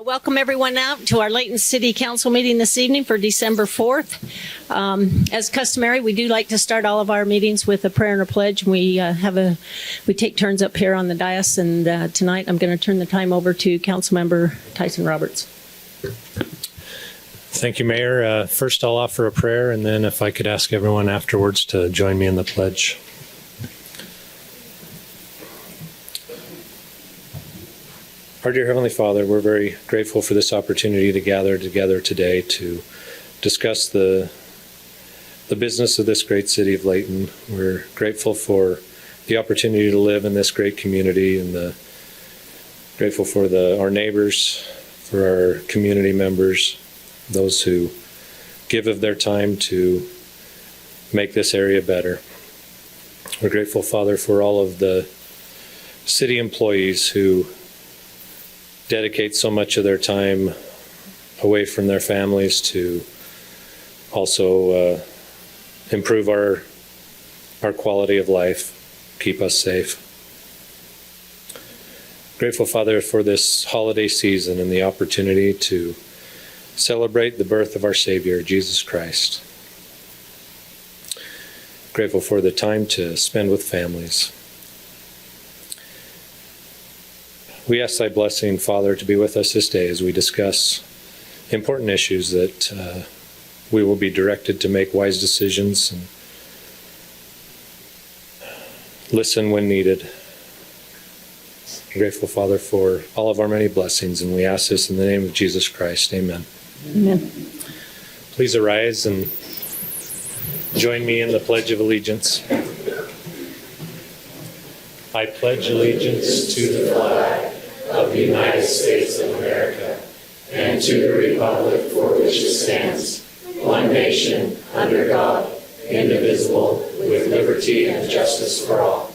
Welcome everyone out to our Layton City Council meeting this evening for December 4th. As customary, we do like to start all of our meetings with a prayer and a pledge. We take turns up here on the dais, and tonight I'm going to turn the time over to Councilmember Tyson Roberts. Thank you, Mayor. First, I'll offer a prayer, and then if I could ask everyone afterwards to join me in the pledge. Our dear Heavenly Father, we're very grateful for this opportunity to gather together today to discuss the business of this great city of Layton. We're grateful for the opportunity to live in this great community, and grateful for our neighbors, for our community members, those who give of their time to make this area better. We're grateful, Father, for all of the city employees who dedicate so much of their time away from their families to also improve our quality of life, keep us safe. Grateful, Father, for this holiday season and the opportunity to celebrate the birth of our Savior, Jesus Christ. Grateful for the time to spend with families. We ask thy blessing, Father, to be with us this day as we discuss important issues that we will be directed to make wise decisions and listen when needed. I'm grateful, Father, for all of our many blessings, and we ask this in the name of Jesus Christ. Amen. Amen. Please arise and join me in the Pledge of Allegiance. I pledge allegiance to the flag of the United States of America and to the republic for which it stands, one nation, under God, indivisible, with liberty and justice for all.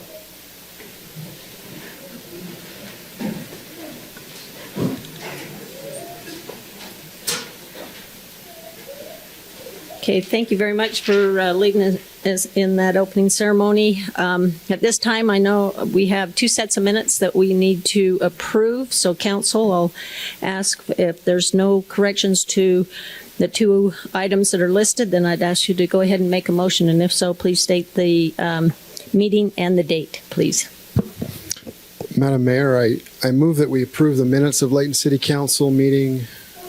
Okay, thank you very much for leading us in that opening ceremony. At this time, I know we have two sets of minutes that we need to approve. So, Council, I'll ask if there's no corrections to the two items that are listed, then I'd ask you to go ahead and make a motion. And if so, please state the meeting and the date, please. Madam Mayor, I move that we approve the minutes of Layton City Council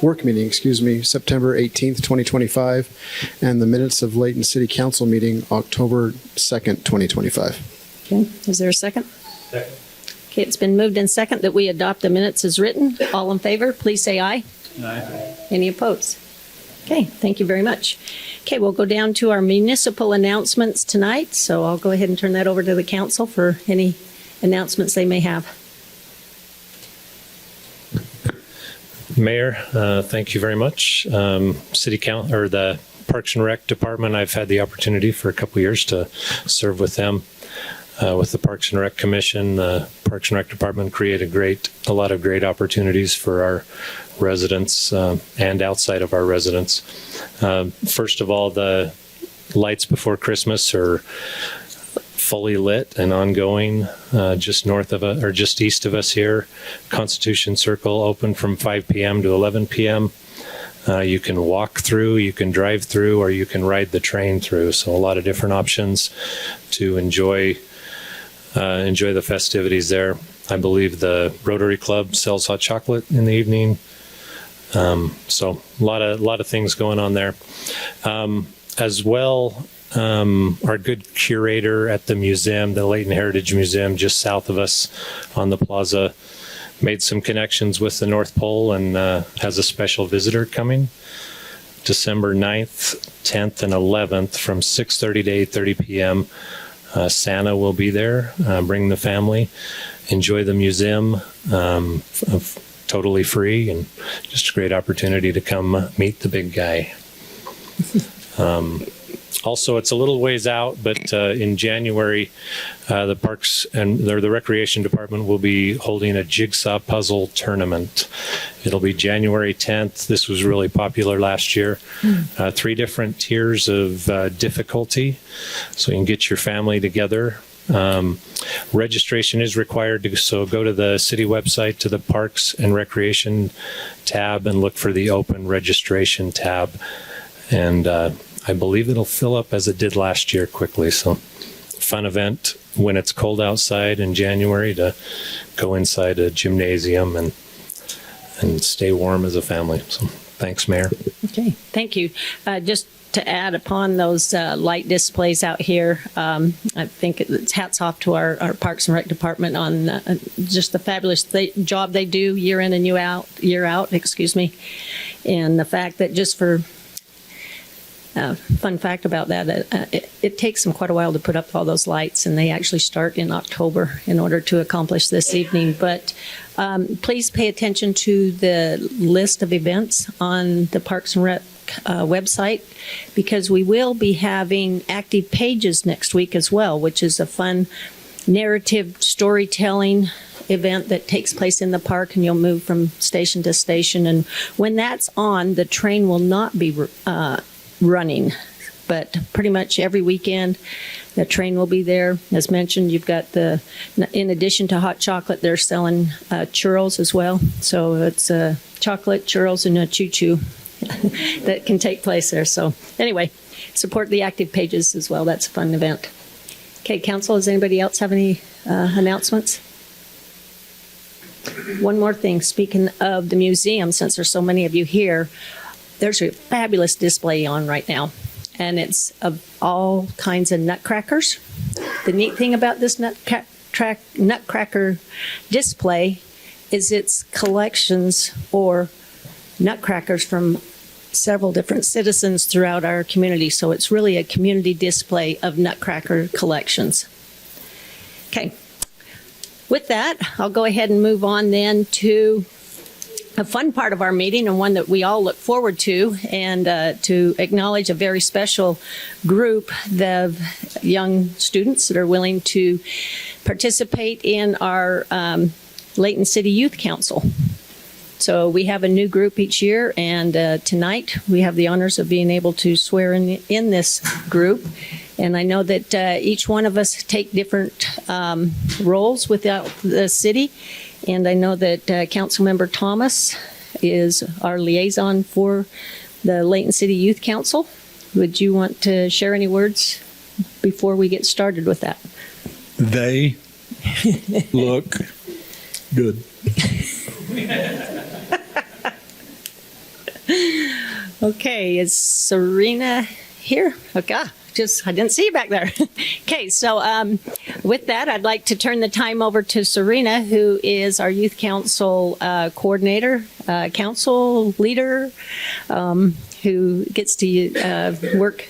work meeting, September 18th, 2025, and the minutes of Layton City Council meeting, October 2nd, 2025. Okay, is there a second? Second. Okay, it's been moved in second that we adopt the minutes as written. All in favor, please say aye. Aye. Any opposed? Okay, thank you very much. Okay, we'll go down to our municipal announcements tonight, so I'll go ahead and turn that over to the council for any announcements they may have. Mayor, thank you very much. City Council, or the Parks and Rec Department, I've had the opportunity for a couple of years to serve with them. With the Parks and Rec Commission, the Parks and Rec Department created a lot of great opportunities for our residents and outside of our residents. First of all, the lights before Christmas are fully lit and ongoing just north of or just east of us here. Constitution Circle open from 5 p.m. to 11 p.m. You can walk through, you can drive through, or you can ride the train through. So a lot of different options to enjoy the festivities there. I believe the Rotary Club sells hot chocolate in the evening. So a lot of things going on there. As well, our good curator at the museum, the Layton Heritage Museum, just south of us on the plaza, made some connections with the North Pole and has a special visitor coming December 9th, 10th, and 11th from 6:30 to 8:30 p.m. Santa will be there. Bring the family. Enjoy the museum. Totally free, and just a great opportunity to come meet the big guy. Also, it's a little ways out, but in January, the Parks and the Recreation Department will be holding a jigsaw puzzle tournament. It'll be January 10th. This was really popular last year. 3 different tiers of difficulty, so you can get your family together. Registration is required, so go to the city website to the Parks and Recreation tab and look for the open registration tab. And I believe it'll fill up as it did last year quickly. So fun event when it's cold outside in January to go inside a gymnasium and stay warm as a family. So thanks, Mayor. Okay, thank you. Just to add upon those light displays out here, I think it's hats off to our Parks and Rec department on just the fabulous job they do year in and year out, and the fact that just for fun fact about that, it takes them quite a while to put up all those lights, and they actually start in October in order to accomplish this evening. But please pay attention to the list of events on the Parks and Rec website, because we will be having active pages next week as well, which is a fun narrative storytelling event that takes place in the park, and you'll move from station to station. And when that's on, the train will not be running, but pretty much every weekend the train will be there. As mentioned, you've got in addition to hot chocolate, they're selling churros as well. So it's chocolate, churros, and a choo-choo that can take place there. So anyway, support the active pages as well. That's a fun event. Okay, council, does anybody else have any announcements? One more thing, speaking of the museum, since there's so many of you here, there's a fabulous display on right now, and it's of all kinds of nutcrackers. The neat thing about this nutcracker display is its collections or nutcrackers from several different citizens throughout our community. So it's really a community display of nutcracker collections. Okay. With that, I'll go ahead and move on then to a fun part of our meeting, and one that we all look forward to, and to acknowledge a very special group of young students that are willing to participate in our Layton City Youth Council. So we have a new group each year, and tonight we have the honors of being able to swear in this group. And I know that each one of us take different roles without the city. And I know that Councilmember Thomas is our liaison for the Layton City Youth Council. Would you want to share any words before we get started with that? They look good. Okay, is Serena here? Okay, I didn't see you back there. Okay, so with that, I'd like to turn the time over to Serena, who is our Youth Council coordinator, council leader, who gets to work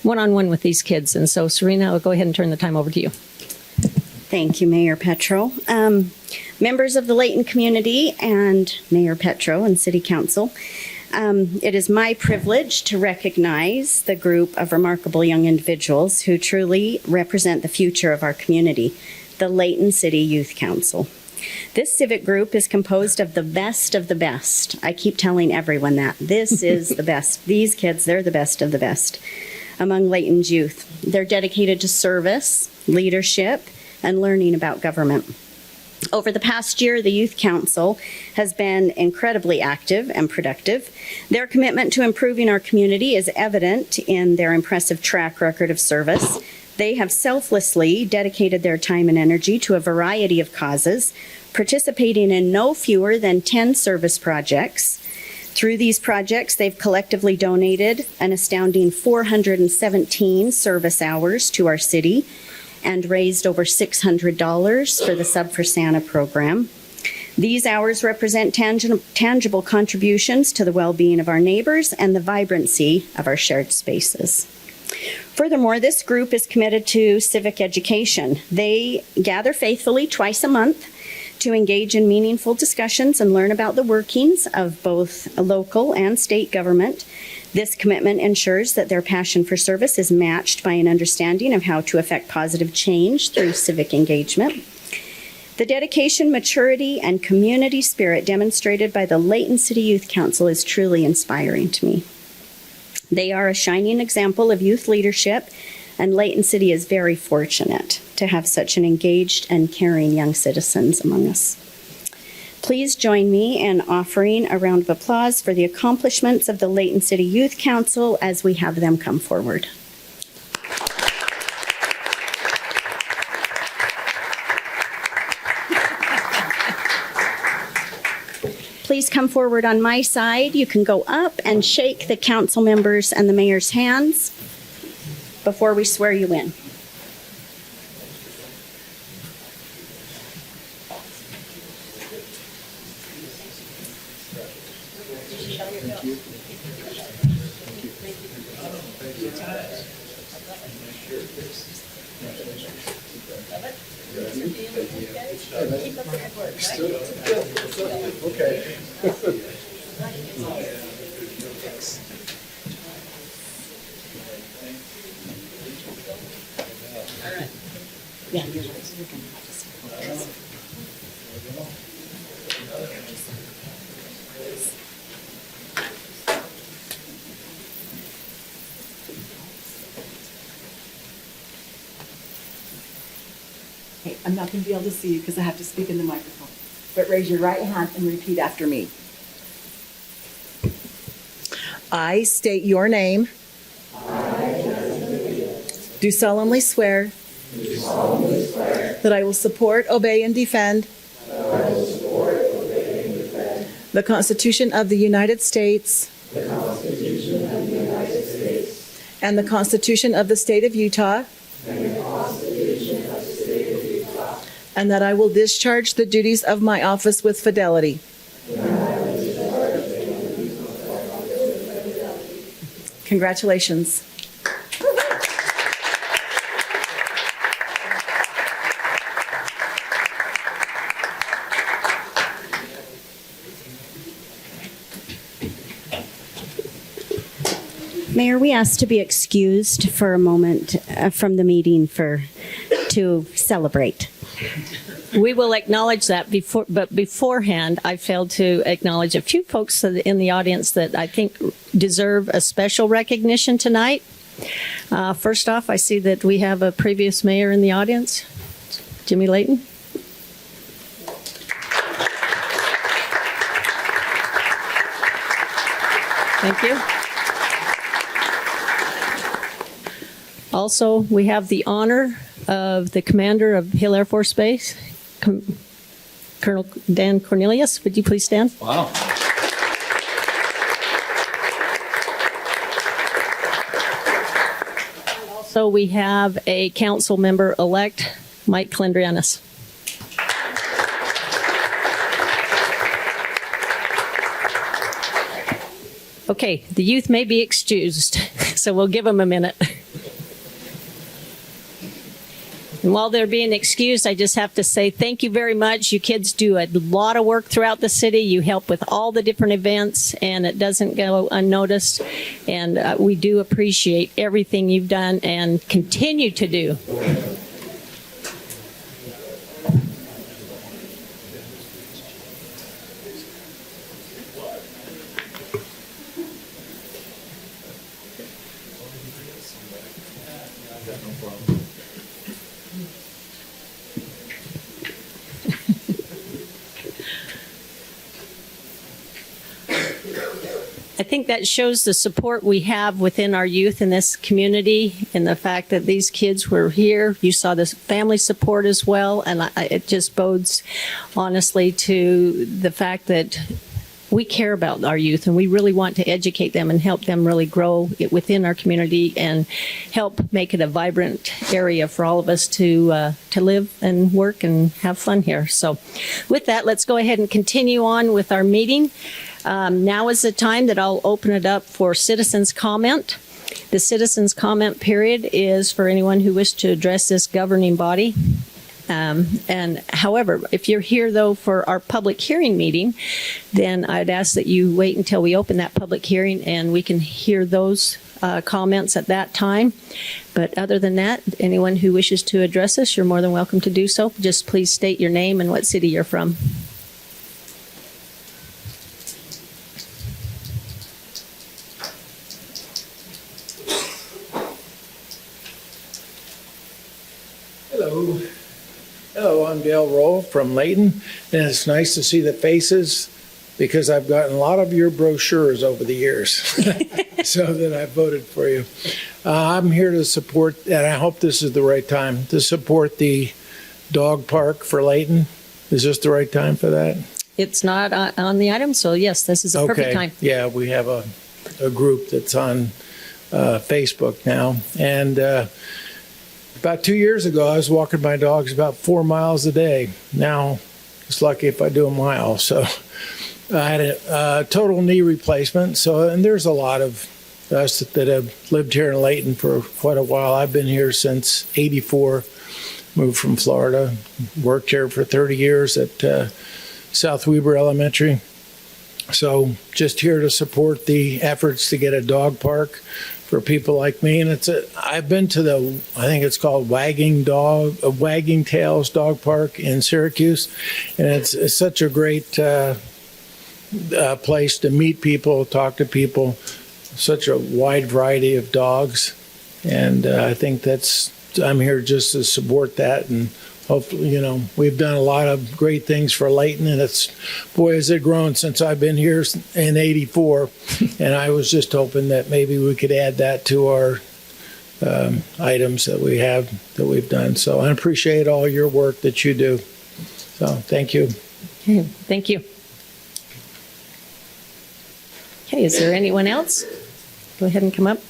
one-on-one with these kids. And so, Serena, I'll go ahead and turn the time over to you. Thank you, Mayor Petro. Members of the Layton community and Mayor Petro and City Council, it is my privilege to recognize the group of remarkable young individuals who truly represent the future of our community, the Layton City Youth Council. This civic group is composed of the best of the best. I keep telling everyone that. This is the best. These kids, they're the best of the best among Layton's youth. They're dedicated to service, leadership, and learning about government. Over the past year, the Youth Council has been incredibly active and productive. Their commitment to improving our community is evident in their impressive track record of service. They have selflessly dedicated their time and energy to a variety of causes, participating in no fewer than 10 service projects. Through these projects, they've collectively donated an astounding 417 service hours to our city, and raised over $600 for the Sub for Santa program. These hours represent tangible contributions to the well-being of our neighbors and the vibrancy of our shared spaces. Furthermore, this group is committed to civic education. They gather faithfully twice a month to engage in meaningful discussions and learn about the workings of both local and state government. This commitment ensures that their passion for service is matched by an understanding of how to effect positive change through civic engagement. The dedication, maturity, and community spirit demonstrated by the Layton City Youth Council is truly inspiring to me. They are a shining example of youth leadership, and Layton City is very fortunate to to have such an engaged and caring young citizens among us. Please join me in offering a round of applause for the accomplishments of the Layton City Youth Council as we have them come forward. Please come forward on my side. You can go up and shake the council members and the mayor's hands before we swear you in. Yeah, you're right. You're gonna have to say this. Okay, I'm not going to be able to see you because I have to speak in the microphone. But raise your right hand and repeat after me. I state your name. Do solemnly swear that I will support, obey, and defend the Constitution of the United States and the Constitution of the State of Utah, and that I will discharge the duties of my office with fidelity. Congratulations. Mayor, we ask to be excused for a moment from the meeting to celebrate. We will acknowledge that but beforehand, I failed to acknowledge a few folks in the audience that I think deserve a special recognition tonight. First off, I see that we have a previous mayor in the audience, Jimmy Layton. Thank you. Also, we have the honor of the commander of Hill Air Force Base, Colonel Dan Cornelius. Would you please stand? Wow. Also, we have a council member-elect, Mike Clendrianis. Okay, the youth may be excused, so we'll give them a minute. And while they're being excused, I just have to say thank you very much. You kids do a lot of work throughout the city. You help with all the different events, and it doesn't go unnoticed. And we do appreciate everything you've done and continue to do. I think that shows the support we have within our youth in this community and the fact that these kids were here. You saw this family support as well, and it just bodes honestly to the fact that we care about our youth and we really want to educate them and help them really grow within our community and help make it a vibrant area for all of us to live and work and have fun here. So with that, let's go ahead and continue on with our meeting. Now is the time that I'll open it up for citizens' comment. The citizens' comment period is for anyone who wishes to address this governing body. And however, if you're here though for our public hearing meeting, then I'd ask that you wait until we open that public hearing and we can hear those comments at that time. But other than that, anyone who wishes to address us, you're more than welcome to do so. Just please state your name and what city you're from. Hello, Dale Roll from Layton, and it's nice to see the faces because I've gotten a lot of your brochures over the years, so that I voted for you. I'm here to support, and I hope this is the right time, to support the dog park for Layton. Is this the right time for that? It's not on the item, so yes, this is a perfect time. Yeah, we have a group that's on Facebook now. And about 2 years ago, I was walking my dogs about 4 miles a day. Now, it's lucky if I do a mile. So I had a total knee replacement. So, and there's a lot of us that have lived here in Layton for quite a while. I've been here since '84, moved from Florida, worked here for 30 years at South Weber Elementary. So just here to support the efforts to get a dog park for people like me. And I've been to I think it's called Wagging Tails Dog Park in Syracuse. And it's such a great place to meet people, talk to people, such a wide variety of dogs. And I think I'm here just to support that. And hopefully, we've done a lot of great things for Layton, and has it grown since I've been here in '84. And I was just hoping that maybe we could add that to our items that we've done. So I appreciate all your work that you do. So thank you. Okay, thank you. Okay, is there anyone else? Go ahead and come up.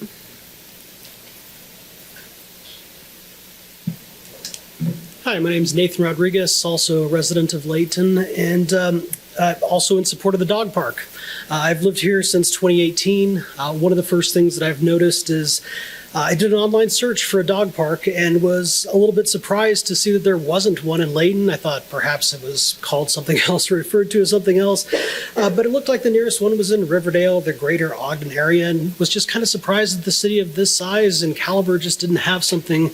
Hi, my name is Nathan Rodriguez, also a resident of Layton, and also in support of the dog park. I've lived here since 2018. One of the first things that I've noticed is I did an online search for a dog park and was a little bit surprised to see that there wasn't one in Layton. I thought perhaps it was called something else or referred to as something else, but it looked like the nearest one was in Riverdale, the greater Ogden area, and was just kind of surprised that the city of this size and caliber just didn't have something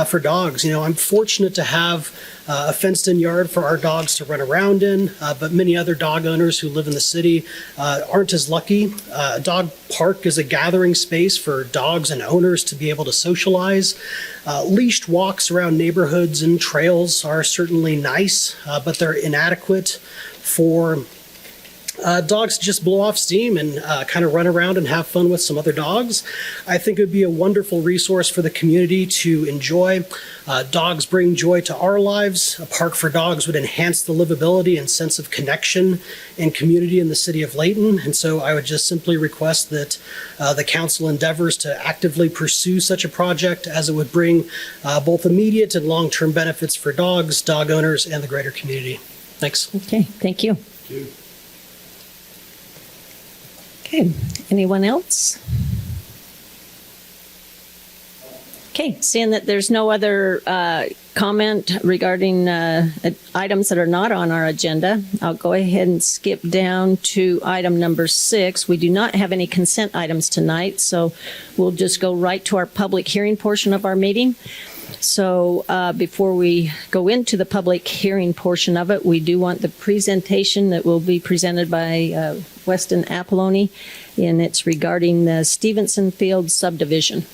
for dogs. I'm fortunate to have a fenced-in yard for our dogs to run around in, but many other dog owners who live in the city aren't as lucky. A dog park is a gathering space for dogs and owners to be able to socialize. Leashed walks around neighborhoods and trails are certainly nice, but they're inadequate for dogs to just blow off steam and kind of run around and have fun with some other dogs. I think it would be a wonderful resource for the community to enjoy. Dogs bring joy to our lives. A park for dogs would enhance the livability and sense of connection and community in the city of Layton. And so I would just simply request that the council endeavors to actively pursue such a project, as it would bring both immediate and long-term benefits for dogs, dog owners, and the greater community. Thanks. Okay, thank you. Okay, anyone else? Okay, seeing that there's no other comment regarding items that are not on our agenda, I'll go ahead and skip down to item number 6. We do not have any consent items tonight, so we'll just go right to our public hearing portion of our meeting. So before we go into the public hearing portion of it, we do want the presentation that will be presented by Weston Apolloni, and it's regarding the Stevenson Field subdivision.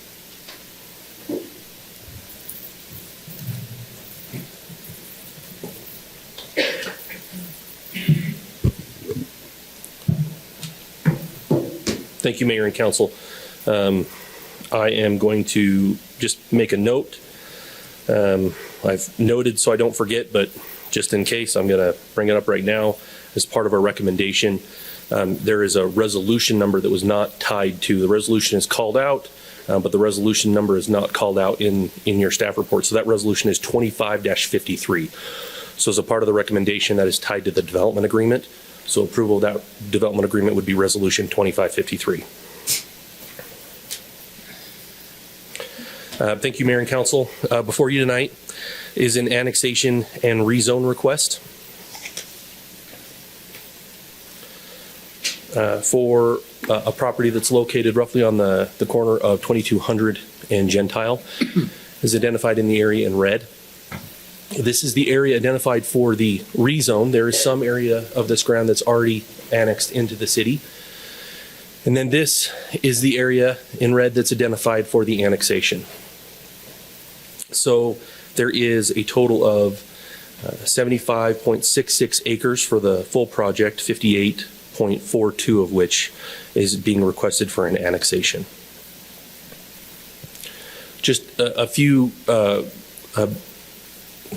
Thank you, Mayor and Council. I am going to just make a note. I've noted so I don't forget, but just in case, I'm going to bring it up right now as part of our recommendation. There is a resolution number that was not tied to. The resolution is called out, but the resolution number is not called out in your staff report. So that resolution is 25-53. So as a part of the recommendation, that is tied to the development agreement. So approval of that development agreement would be resolution 2553. Thank you, Mayor and Council. Before you tonight is an annexation and rezone request for a property that's located roughly on the corner of 2200 and Gentile, is identified in the area in red. This is the area identified for the rezone. There is some area of this ground that's already annexed into the city. And then this is the area in red that's identified for the annexation. So there is a total of 75.66 acres for the full project, 58.42 of which is being requested for an annexation. Just a few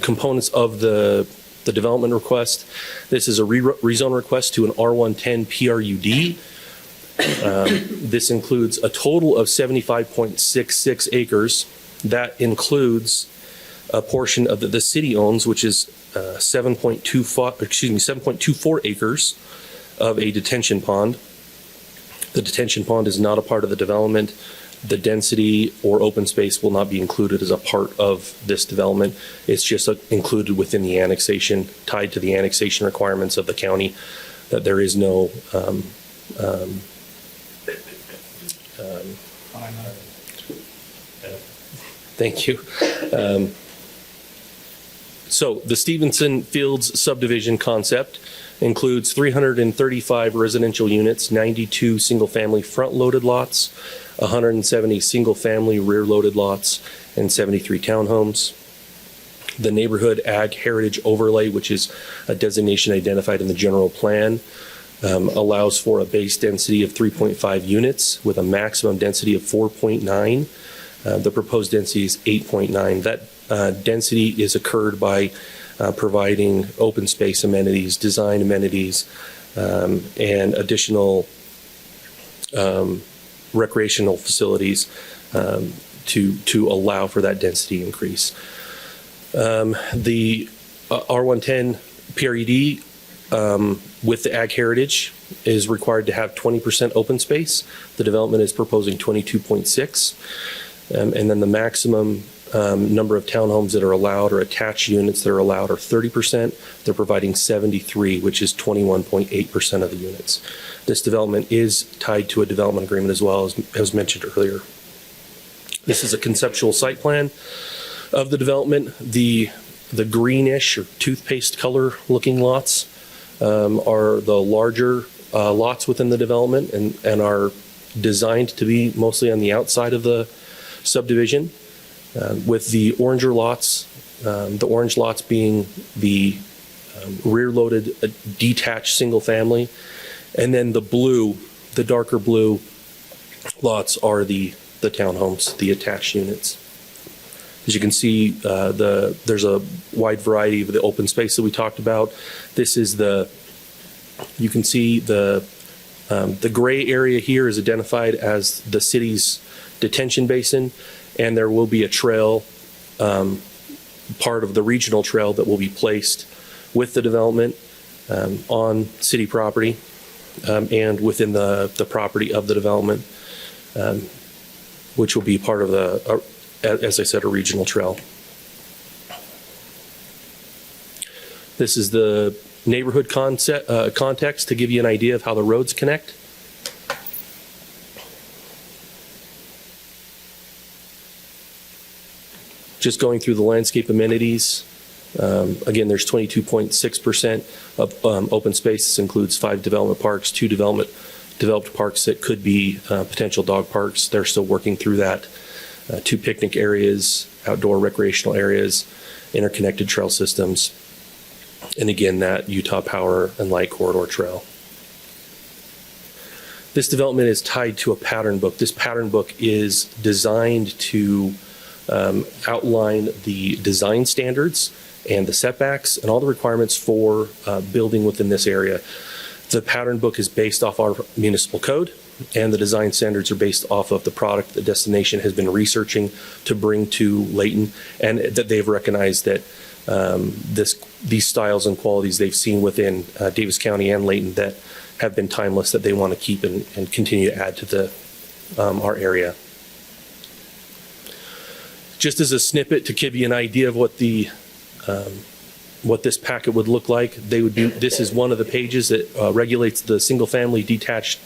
components of the development request. This is a rezone request to an R110 PRUD. This includes a total of 75.66 acres. That includes a portion of the city owns, which is 7.24 acres of a detention pond. The detention pond is not a part of the development. The density or open space will not be included as a part of this development. It's just included within the annexation, tied to the annexation requirements of the county, that there is no thank you. So the Stevenson Fields subdivision concept includes 335 residential units, 92 single-family front-loaded lots, 170 single-family rear-loaded lots, and 73 townhomes. The neighborhood ag heritage overlay, which is a designation identified in the general plan, allows for a base density of 3.5 units with a maximum density of 4.9. The proposed density is 8.9. That density is occurred by providing open space amenities, design amenities, and additional recreational facilities to allow for that density increase. The R110 PRED with the ag heritage is required to have 20% open space. The development is proposing 22.6. And then the maximum number of townhomes that are allowed or attached units that are allowed are 30%. They're providing 73, which is 21.8% of the units. This development is tied to a development agreement as well, as mentioned earlier. This is a conceptual site plan of the development. The greenish or toothpaste color looking lots are the larger lots within the development and are designed to be mostly on the outside of the subdivision, with the oranger lots, the orange lots being the rear-loaded detached single family, and then the blue, the darker blue lots are the townhomes, the attached units. As you can see, there's a wide variety of the open space that we talked about. This is you can see the gray area here is identified as the city's detention basin, and there will be a trail, part of the regional trail that will be placed with the development on city property and within the property of the development, which will be part of as I said, a regional trail. This is the neighborhood context to give you an idea of how the roads connect. Just going through the landscape amenities. Again, there's 22.6% of open space. This includes 5 development parks, 2 developed parks that could be potential dog parks. They're still working through that. 2 picnic areas, outdoor recreational areas, interconnected trail systems, and again, that Utah Power and Light Corridor Trail. This development is tied to a pattern book. This pattern book is designed to outline the design standards and the setbacks and all the requirements for building within this area. The pattern book is based off our municipal code, and the design standards are based off of the product the destination has been researching to bring to Layton, and that they've recognized that these styles and qualities they've seen within Davis County and Layton that have been timeless, that they want to keep and continue to add to our area. Just as a snippet to give you an idea of what this packet would look like, this is one of the pages that regulates the single-family detached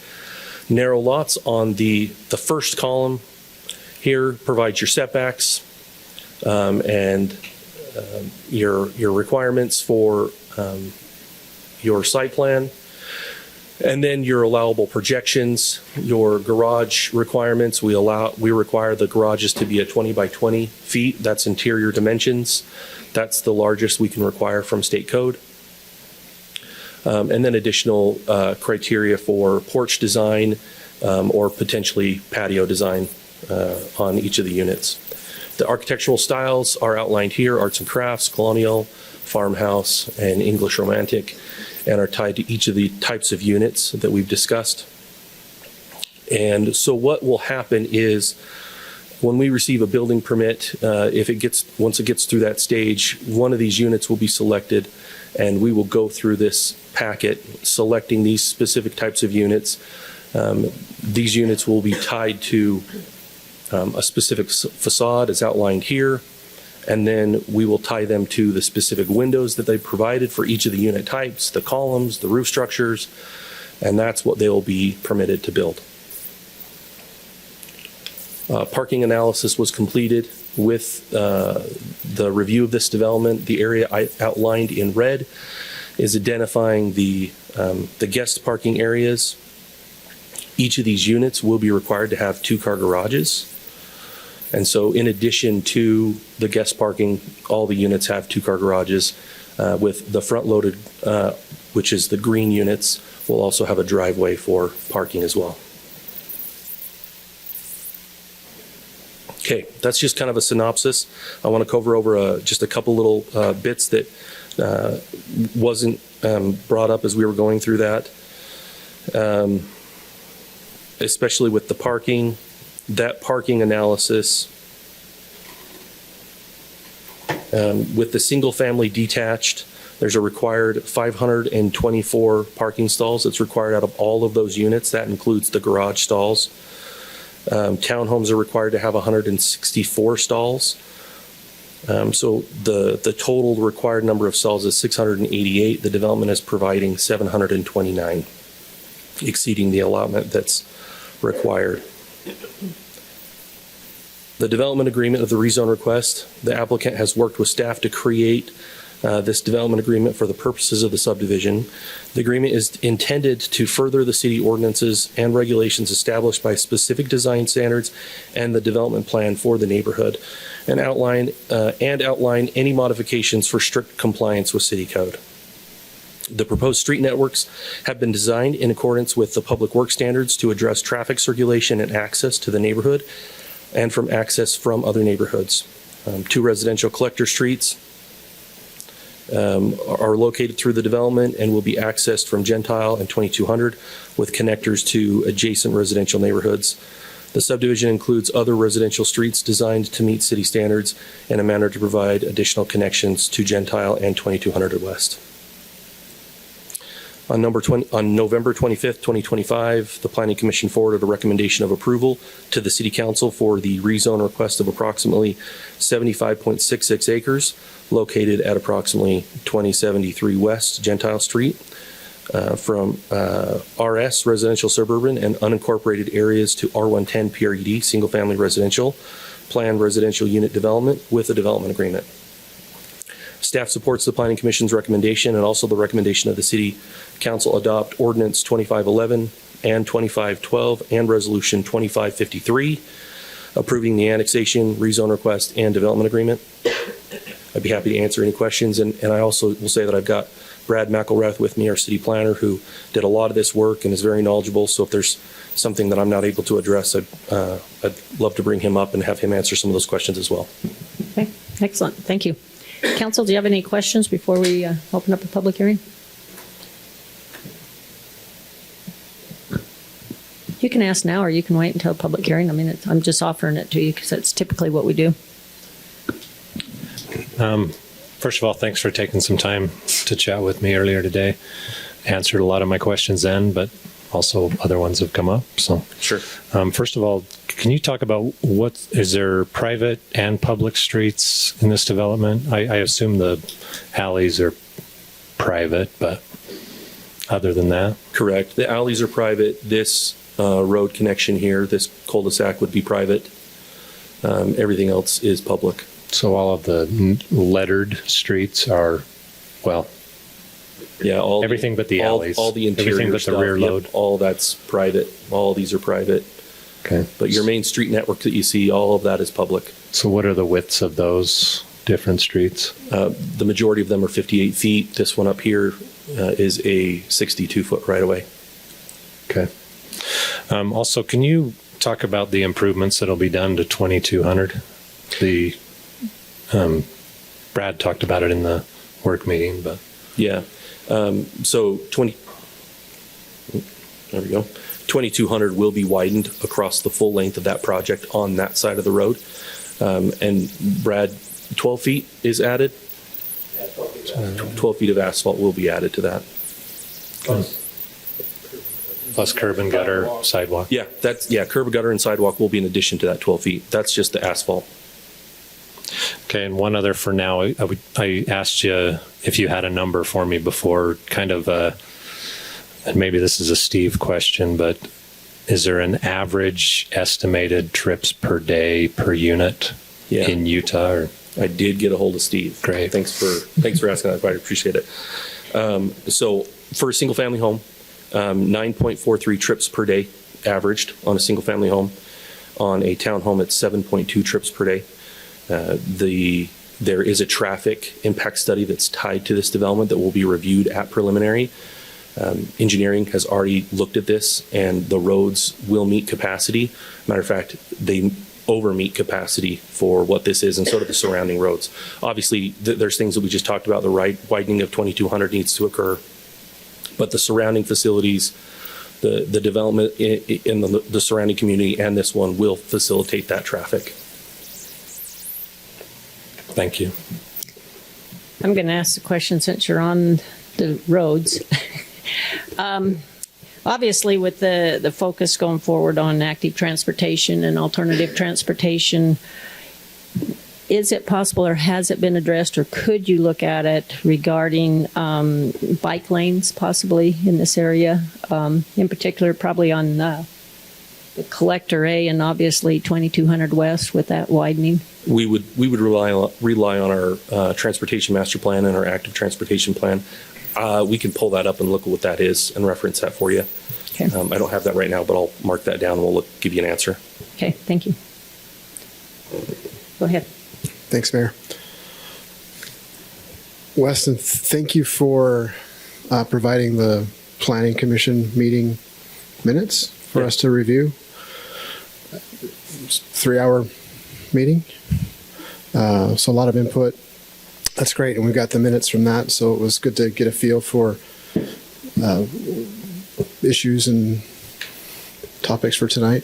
narrow lots. On the first column here provides your setbacks and your requirements for your site plan. And then your allowable projections, your garage requirements, we require the garages to be at 20 by 20 feet. That's interior dimensions. That's the largest we can require from state code. And then additional criteria for porch design or potentially patio design on each of the units. The architectural styles are outlined here: arts and crafts, colonial, farmhouse, and English romantic, and are tied to each of the types of units that we've discussed. And so what will happen is when we receive a building permit, once it gets through that stage, one of these units will be selected, and we will go through this packet selecting these specific types of units. These units will be tied to a specific facade as outlined here, and then we will tie them to the specific windows that they provided for each of the unit types, the columns, the roof structures, and that's what they will be permitted to build. Parking analysis was completed with the review of this development. The area I outlined in red is identifying the guest parking areas. Each of these units will be required to have 2-car garages. And so in addition to the guest parking, all the units have 2-car garages with the front-loaded, which is the green units, will also have a driveway for parking as well. Okay, that's just kind of a synopsis. I want to cover over just a couple little bits that wasn't brought up as we were going through that, especially with the parking. That parking analysis with the single-family detached, there's a required 524 parking stalls that's required out of all of those units. That includes the garage stalls. Townhomes are required to have 164 stalls. So the total required number of stalls is 688. The development is providing 729, exceeding the allotment that's required. The development agreement of the rezone request, the applicant has worked with staff to create this development agreement for the purposes of the subdivision. The agreement is intended to further the city ordinances and regulations established by specific design standards and the development plan for the neighborhood, and outline any modifications for strict compliance with city code. The proposed street networks have been designed in accordance with the public works standards to address traffic circulation and access to the neighborhood and from access from other neighborhoods. 2 residential collector streets are located through the development and will be accessed from Gentile and 2200 with connectors to adjacent residential neighborhoods. The subdivision includes other residential streets designed to meet city standards in a manner to provide additional connections to Gentile and 2200 West. On November 25th, 2025, the Planning Commission forwarded a recommendation of approval to the City Council for the rezone request of approximately 75.66 acres located at approximately 2073 West Gentile Street from RS, residential suburban, and unincorporated areas to R110 PRED, single-family residential, planned residential unit development with a development agreement. Staff supports the Planning Commission's recommendation and also the recommendation of the City Council adopt Ordinance 2511 and 2512 and Resolution 2553, approving the annexation, rezone request, and development agreement. I'd be happy to answer any questions, and I also will say that I've got Brad McElrath with me, our city planner, who did a lot of this work and is very knowledgeable, so if there's something that I'm not able to address, I'd love to bring him up and have him answer some of those questions as well. Okay, excellent. Thank you. Council, do you have any questions before we open up the public hearing? You can ask now, or you can wait until public hearing. I mean, I'm just offering it to you because that's typically what we do. First of all, thanks for taking some time to chat with me earlier today. Answered a lot of my questions then, but also other ones have come up. So, Sure. First of all, can you talk about is there private and public streets in this development? I assume the alleys are private, but other than that? Correct. The alleys are private. This road connection here, this cul-de-sac would be private. Everything else is public. So all of the lettered streets are, well, Yeah, all Everything but the alleys. all the interior Everything but the stuff, rear yep, load. all that's private. All these are private. Okay. But your main street network that you see, all of that is public. So what are the widths of those different streets? The majority of them are 58 feet. This one up here is a 62-foot right-of-way. Okay. Also, can you talk about the improvements that'll be done to 2200? Brad talked about it in the work meeting, but. Yeah. So 2200 will be widened across the full length of that project on that side of the road. And Brad, 12 feet is added? 12 feet of asphalt will be added to that. Plus curb and gutter, sidewalk. Yeah, curb, gutter, and sidewalk will be in addition to that 12 feet. That's just the asphalt. Okay, and one other for now. I asked you if you had a number for me before, kind of, and maybe this is a Steve question, but is there an average estimated trips per day per unit in Utah? Or? I did get a hold of Steve. Great. Thanks for asking that. I appreciate it. So for a single family home, 9.43 trips per day averaged on a single family home. On a townhome, it's 7.2 trips per day. There is a traffic impact study that's tied to this development that will be reviewed at preliminary. Engineering has already looked at this, and the roads will meet capacity. Matter of fact, they over-meet capacity for what this is, and so do the surrounding roads. Obviously, there's things that we just talked about. The widening of 2200 needs to occur, but the surrounding facilities, the development in the surrounding community and this one will facilitate that traffic. Thank you. I'm going to ask the question since you're on the roads. Obviously, with the focus going forward on active transportation and alternative transportation, is it possible or has it been addressed or could you look at it regarding bike lanes possibly in this area? In particular, probably on the Collector A and obviously 2200 West with that widening? We would rely on our transportation master plan and our active transportation plan. We can pull that up and look at what that is and reference that for you. Okay. I don't have that right now, but I'll mark that down and we'll give you an answer. Okay, thank you. Go ahead. Thanks, Mayor. Weston, thank you for providing the Planning Commission meeting minutes for us to review. 3-hour meeting. So a lot of input. That's great. And we've got the minutes from that. So it was good to get a feel for issues and topics for tonight.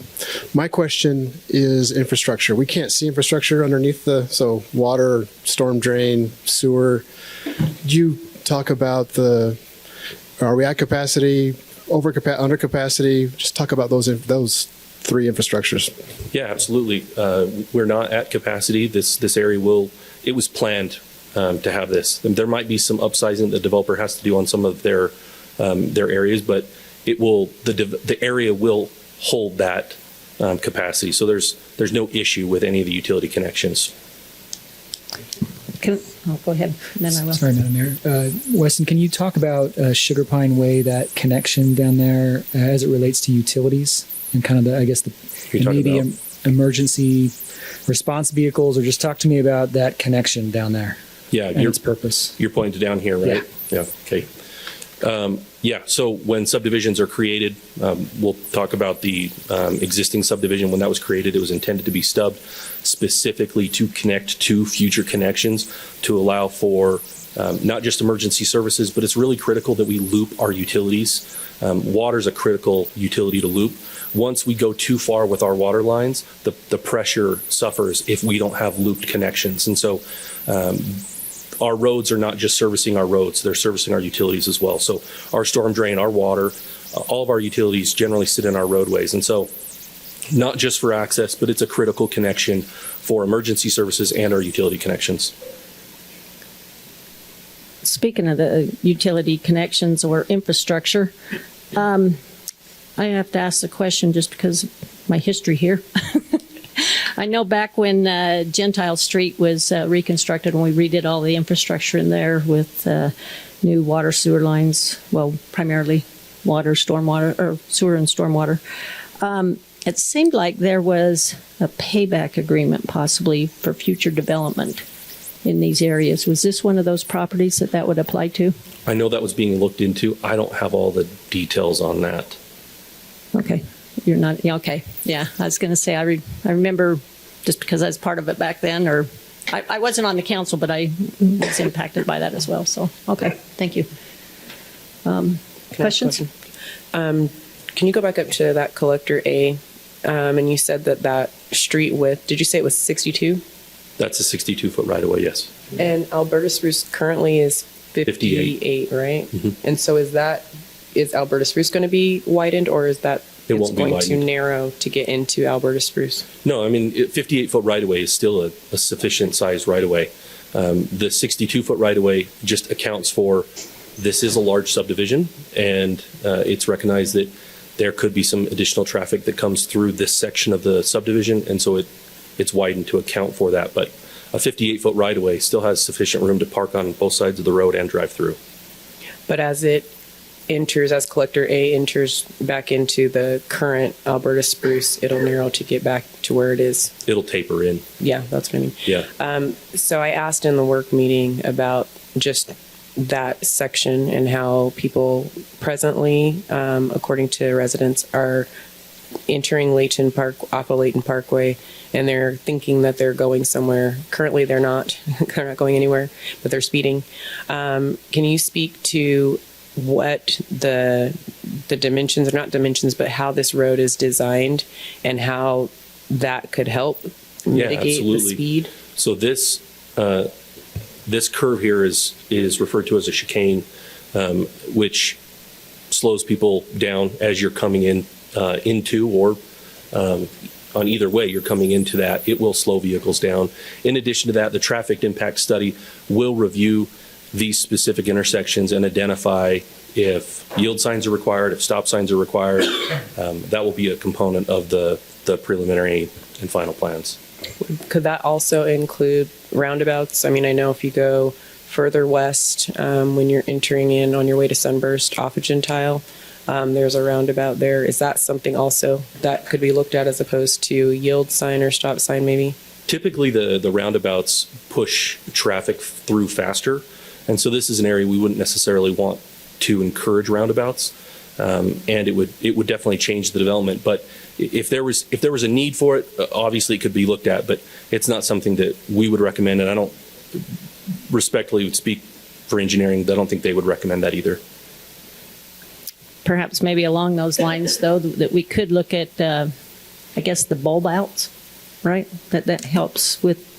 My question is infrastructure. We can't see infrastructure underneath so water, storm drain, sewer. Did you talk about are we at capacity, under capacity? Just talk about those 3 infrastructures. Yeah, absolutely. We're not at capacity. This area it was planned to have this. There might be some upsizing the developer has to do on some of their areas, but the area will hold that capacity. So there's no issue with any of the utility connections. Go ahead, then I will. Sorry, Madam Mayor. Weston, can you talk about Sugar Pine Way, that connection down there as it relates to utilities and kind of maybe emergency response vehicles, or just talk to me about that connection down there? Yeah, and its purpose. You're pointing to down here, right? Yeah. Okay. So when subdivisions are created, we'll talk about the existing subdivision. When that was created, it was intended to be stubbed specifically to connect to future connections to allow for not just emergency services, but it's really critical that we loop our utilities. Water is a critical utility to loop. Once we go too far with our water lines, the pressure suffers if we don't have looped connections. And so our roads are not just servicing our roads, they're servicing our utilities as well. So our storm drain, our water, all of our utilities generally sit in our roadways. And so not just for access, but it's a critical connection for emergency services and our utility connections. Speaking of the utility connections or infrastructure, I have to ask the question just because of my history here. I know back when Gentile Street was reconstructed, when we redid all the infrastructure in there with new water sewer lines, well, primarily water, stormwater, or sewer and stormwater. It seemed like there was a payback agreement possibly for future development in these areas. Was this one of those properties that would apply to? I know that was being looked into. I don't have all the details on that. Okay. You're not, yeah, okay. Yeah, I was going to say, I remember just because I was part of it back then, or I wasn't on the council, but I was impacted by that as well. So, okay, thank you. Questions? Can you go back up to that collector A? And you said that street width, did you say it was 62? That's a 62-foot right-of-way, yes. And Alberta Spruce currently is 58, right? Mm-hmm. And so is Alberta Spruce going to be widened, or is that It won't be going widened. to narrow to get into Alberta Spruce? No, I mean, 58-foot right-of-way is still a sufficient size right-of-way. The 62-foot right-of-way just accounts for this is a large subdivision, and it's recognized that there could be some additional traffic that comes through this section of the subdivision, and so it's widened to account for that. But a 58-foot right-of-way still has sufficient room to park on both sides of the road and drive through. But as collector A enters back into the current Alberta Spruce, it'll narrow to get back to where it is. It'll taper in. Yeah, that's what I mean. Yeah. So I asked in the work meeting about just that section and how people presently, according to residents, are entering Layton Park off of Layton Parkway, and they're thinking that they're going somewhere. Currently, they're not. They're not going anywhere, but they're speeding. Can you speak to what the dimensions, or not dimensions, but how this road is designed and how that could help mitigate the speed? So this curve here is referred to as a chicane, which slows people down as you're coming in into, or on either way you're coming into that. It will slow vehicles down. In addition to that, the traffic impact study will review these specific intersections and identify if yield signs are required, if stop signs are required. That will be a component of the preliminary and final plans. Could that also include roundabouts? I mean, I know if you go further west, when you're entering in on your way to Sunburst off of Gentile, there's a roundabout there. Is that something also that could be looked at as opposed to yield sign or stop sign maybe? Typically, the roundabouts push traffic through faster, and so this is an area we wouldn't necessarily want to encourage roundabouts, and it would definitely change the development. But if there was a need for it, obviously it could be looked at, but it's not something that we would recommend, and I don't respectfully would speak for engineering. I don't think they would recommend that either. Perhaps maybe along those lines, though, that we could look at, I guess, the bulb outs, right? That helps with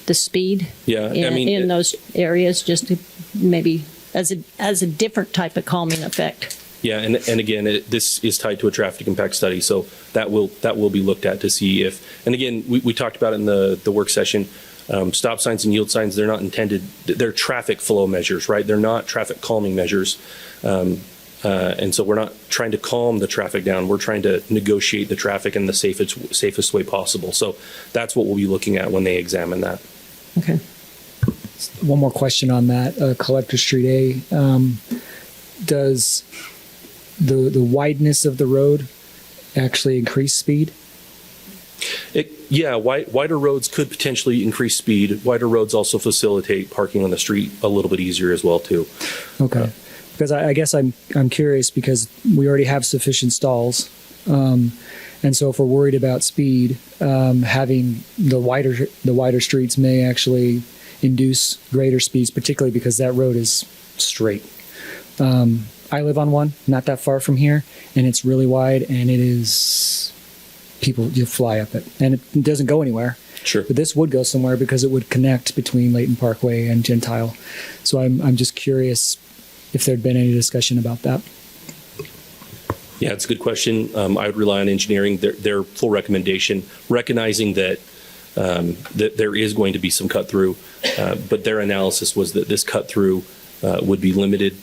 the speed. Yeah, in those areas, just to maybe as a different type of calming effect. Yeah, and again, this is tied to a traffic impact study, so that will be looked at to see if. And again, we talked about it in the work session. Stop signs and yield signs, they're not intended. They're traffic flow measures, right? They're not traffic calming measures. And so we're not trying to calm the traffic down. We're trying to negotiate the traffic in the safest way possible. So that's what we'll be looking at when they examine that. Okay. One more question on that, Collector Street A. Does the wideness of the road actually increase speed? Wider roads could potentially increase speed. Wider roads also facilitate parking on the street a little bit easier as well, too. Okay. Because I guess I'm curious, because we already have sufficient stalls. And so if we're worried about speed, having the wider streets may actually induce greater speeds, particularly because that road is straight. I live on one, not that far from here, and it's really wide, and it is, you fly up it, and it doesn't go anywhere. Sure. But this would go somewhere because it would connect between Layton Parkway and Gentile. So I'm just curious if there'd been any discussion about that. Yeah, it's a good question. I would rely on engineering, their full recommendation, recognizing that that there is going to be some cut through, but their analysis was that this cut through would be limited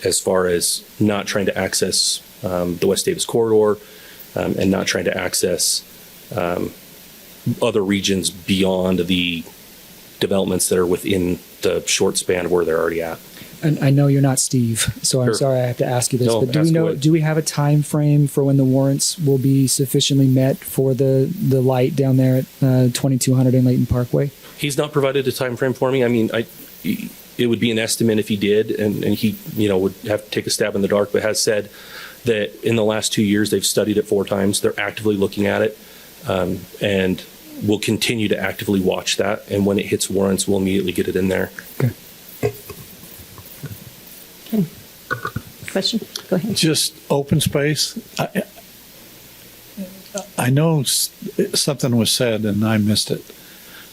as far as not trying to access the West Davis corridor and not trying to access other regions beyond the developments that are within the short span of where they're already at. and I know you're not Steve, so I'm Sure. sorry I have to ask you this, No, but ask away. do we have a time frame for when the warrants will be sufficiently met for the light down there at 2200 in Layton Parkway? He's not provided a time frame for me. I mean, it would be an estimate if he did, and he, would have to take a stab in the dark, but has said that in the last 2 years, they've studied it 4 times. They're actively looking at it, and we'll continue to actively watch that. And when it hits warrants, we'll immediately get it in there. Okay. Okay. Question? Go ahead. Just open space. I know something was said and I missed it.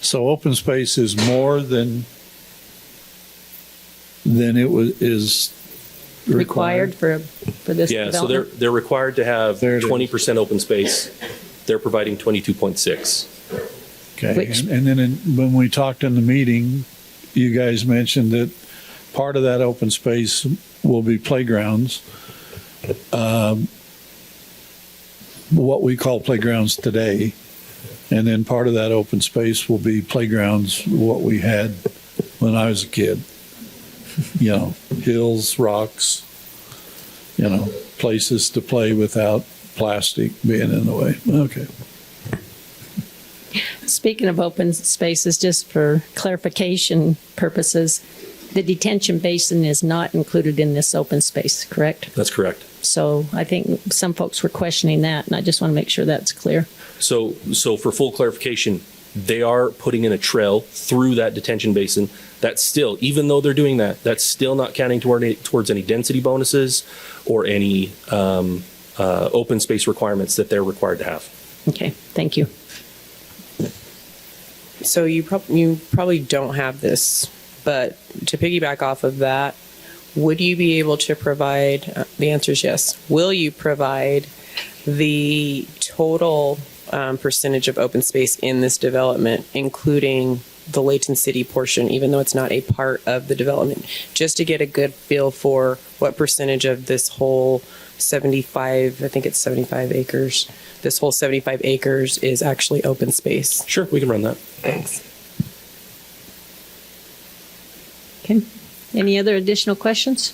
So open space is more than is Required for this Yeah, so development? they're required to have There it is. 20% open space. They're providing 22.6. Okay, Which- and then when we talked in the meeting, you guys mentioned that part of that open space will be playgrounds. What we call playgrounds today, and then part of that open space will be playgrounds, what we had when I was a kid. Hills, rocks, places to play without plastic being in the way. Okay. Speaking of open spaces, just for clarification purposes, the detention basin is not included in this open space, correct? That's correct. So I think some folks were questioning that, and I just want to make sure that's clear. So for full clarification, they are putting in a trail through that detention basin. That's still, even though they're doing that, that's still not counting towards any density bonuses or any open space requirements that they're required to have. Okay, thank you. So you probably don't have this, but to piggyback off of that, would you be able to provide, the answer is yes. Will you provide the total percentage of open space in this development, including the Layton City portion, even though it's not a part of the development, just to get a good feel for what percentage of this whole 75, I think it's 75 acres, this whole 75 acres is actually open space? Sure, we can run that. Thanks. Okay. Any other additional questions?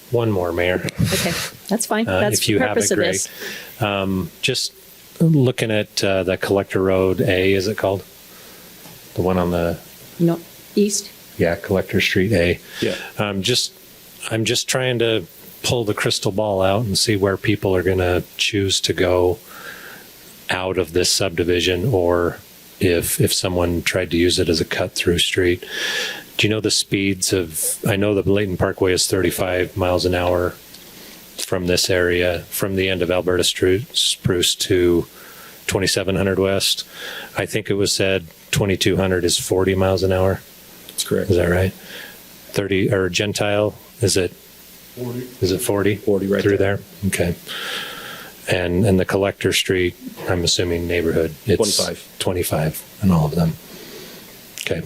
One more, Mayor. Okay, that's fine. That's If you the have purpose it, of Greg. this. Just looking at the Collector Road A, is it called? The one on the, No, east? yeah, Collector Street A. Yeah. I'm just trying to pull the crystal ball out and see where people are going to choose to go out of this subdivision, or if someone tried to use it as a cut-through street. Do you know the speeds of, I know the Layton Parkway is 35 miles an hour from this area, from the end of Alberta Spruce to 2700 West. I think it was said 2200 is 40 miles an hour. That's correct. Is that right? 30, or Gentile, is it 40? Is it 40? 40 right through there. there. Okay. And the Collector Street, I'm assuming neighborhood, it's 25 in all of them. Okay.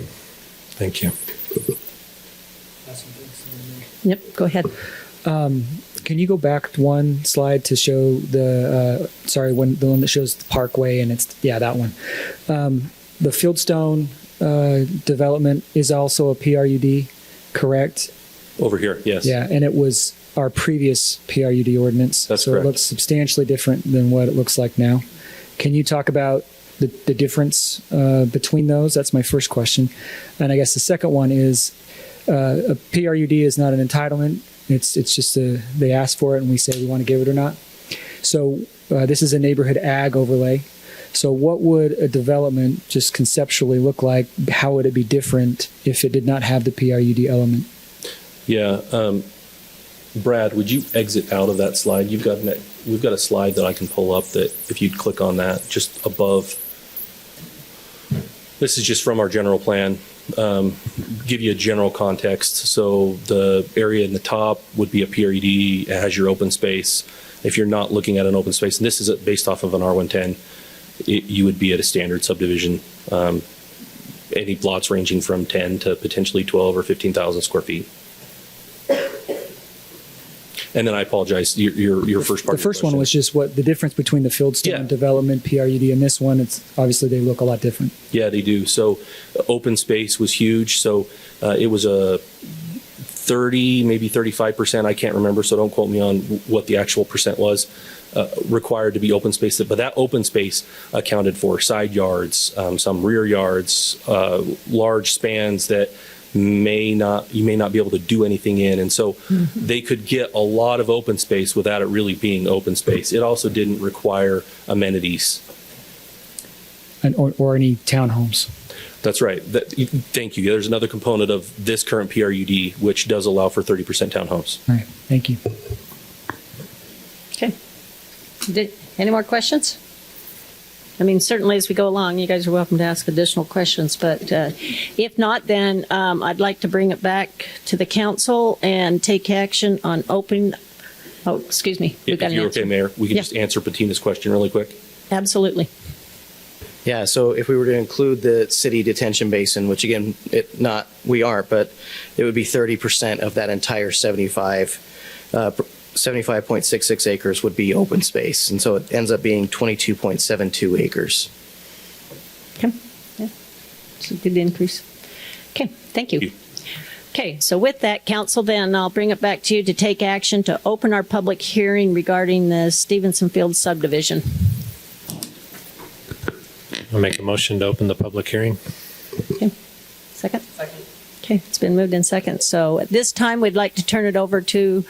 Thank you. Yep, go ahead. Can you go back one slide to show the the one that shows the parkway, and it's that one. The Fieldstone development is also a PRUD, correct? Over here, yes. Yeah, and it was our previous PRUD ordinance. That's so correct. It looks substantially different than what it looks like now. Can you talk about the difference between those? That's my first question. And I guess the second one is a PRUD is not an entitlement. It's just they ask for it and we say we want to give it or not. So this is a neighborhood ag overlay. So what would a development just conceptually look like? How would it be different if it did not have the PRUD element? Yeah. Brad, would you exit out of that slide? We've got a slide that I can pull up that if you'd click on that just above. This is just from our general plan. Give you a general context. So the area in the top would be a PRUD. It has your open space. If you're not looking at an open space, and this is based off of an R110, you would be at a standard subdivision. Any lots ranging from 10 to potentially 12 or 15,000 square feet. And then I apologize, your first part. The first one was just what the difference between the Fieldstone Yeah. development, PRUD, and this one. It's obviously they look a lot different. Yeah, they do. So open space was huge. So it was a 30, maybe 35%. I can't remember, so don't quote me on what the actual percent was required to be open space. But that open space accounted for side yards, some rear yards, large spans that you may not be able to do anything in. And so they could get a lot of open space without it really being open space. It also didn't require amenities. Or any townhomes. That's right. Thank you. There's another component of this current PRUD, which does allow for 30% townhomes. All right. Thank you. Okay. Any more questions? I mean, certainly as we go along, you guys are welcome to ask additional questions, but if not, then I'd like to bring it back to the council and take action on opening. Oh, excuse me. We've got If an you're answer. okay, Mayor, we can Yeah. just answer Patina's question really quick. Absolutely. Yeah, so if we were to include the city detention basin, which again, we aren't, but it would be 30% of that entire 75.66 acres would be open space. And so it ends up being 22.72 acres. Okay. Yeah. It's a good increase. Okay. Thank you. Thank you. Okay, so with that, council, then I'll bring it back to you to take action to open our public hearing regarding the Stevenson Field subdivision. I'll make a motion to open the public hearing. Okay. Second? Second. Okay, it's been moved in second. So at this time, we'd like to turn it over to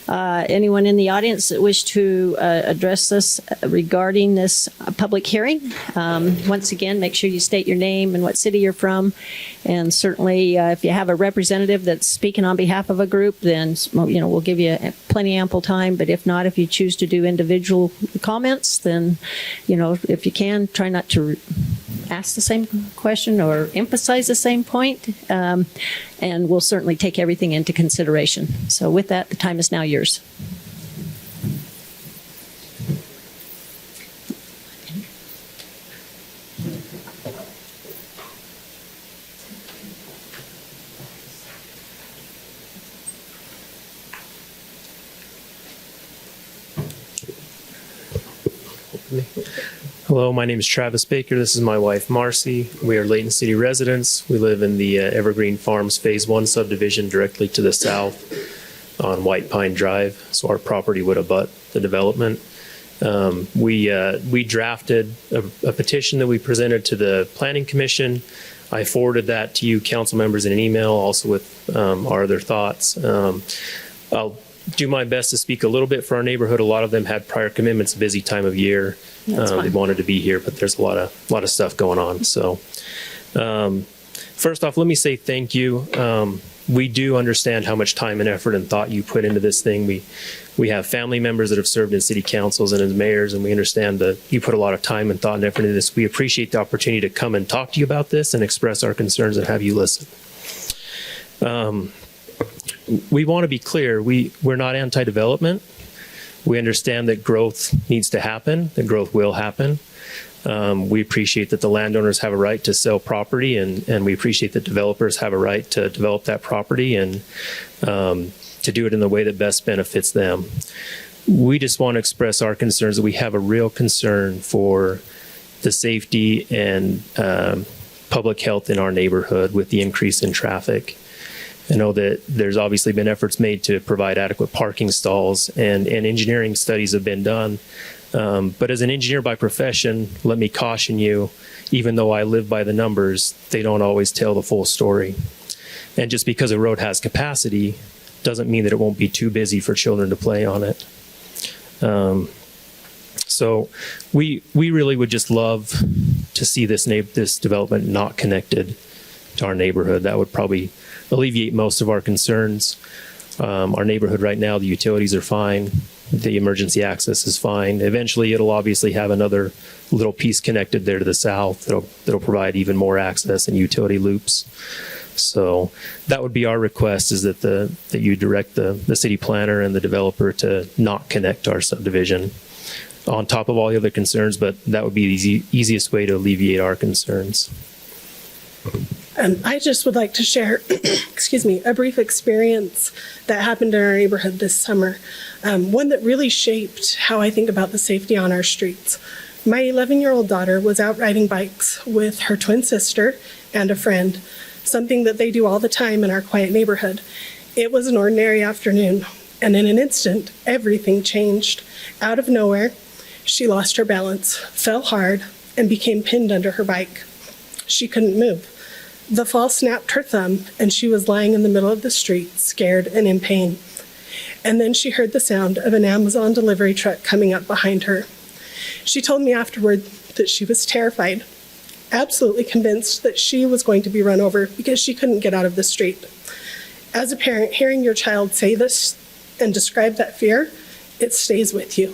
anyone in the audience that wish to address us regarding this public hearing. Once again, make sure you state your name and what city you're from. And certainly, if you have a representative that's speaking on behalf of a group, then we'll give you plenty ample time. But if not, if you choose to do individual comments, then if you can, try not to ask the same question or emphasize the same point, and we'll certainly take everything into consideration. So with that, the time is now yours. Hello, my name is Travis Baker. This is my wife, Marcy. We are Layton City residents. We live in the Evergreen Farms Phase 1 subdivision directly to the south on White Pine Drive, so our property would abut the development. We drafted a petition that we presented to the Planning Commission. I forwarded that to you council members in an email, also with our other thoughts. I'll do my best to speak a little bit for our neighborhood. A lot of them had prior commitments, busy time of year. They wanted to be here, but there's a lot of stuff going on. So first off, let me say thank you. We do understand how much time and effort and thought you put into this thing. We have family members that have served in city councils and as mayors, and we understand that you put a lot of time and thought and effort into this. We appreciate the opportunity to come and talk to you about this and express our concerns and have you listen. We want to be clear. We're not anti-development. We understand that growth needs to happen, that growth will happen. We appreciate that the landowners have a right to sell property, and we appreciate that developers have a right to develop that property and to do it in the way that best benefits them. We just want to express our concerns that we have a real concern for the safety and public health in our neighborhood with the increase in traffic. I know that there's obviously been efforts made to provide adequate parking stalls, and engineering studies have been done. But as an engineer by profession, let me caution you, even though I live by the numbers, they don't always tell the full story. And just because a road has capacity doesn't mean that it won't be too busy for children to play on it. So we really would just love to see this development not connected to our neighborhood. That would probably alleviate most of our concerns. Our neighborhood right now, the utilities are fine. The emergency access is fine. Eventually, it'll obviously have another little piece connected there to the south that'll provide even more access and utility loops. So that would be our request, is that you direct the city planner and the developer to not connect our subdivision on top of all the other concerns, but that would be the easiest way to alleviate our concerns. I just would like to share, excuse me, a brief experience that happened in our neighborhood this summer, one that really shaped how I think about the safety on our streets. My 11-year-old daughter was out riding bikes with her twin sister and a friend, something that they do all the time in our quiet neighborhood. It was an ordinary afternoon, and in an instant, everything changed. Out of nowhere, she lost her balance, fell hard, and became pinned under her bike. She couldn't move. The fall snapped her thumb, and she was lying in the middle of the street, scared and in pain. And then she heard the sound of an Amazon delivery truck coming up behind her. She told me afterward that she was terrified, absolutely convinced that she was going to be run over because she couldn't get out of the street. As a parent, hearing your child say this and describe that fear, it stays with you.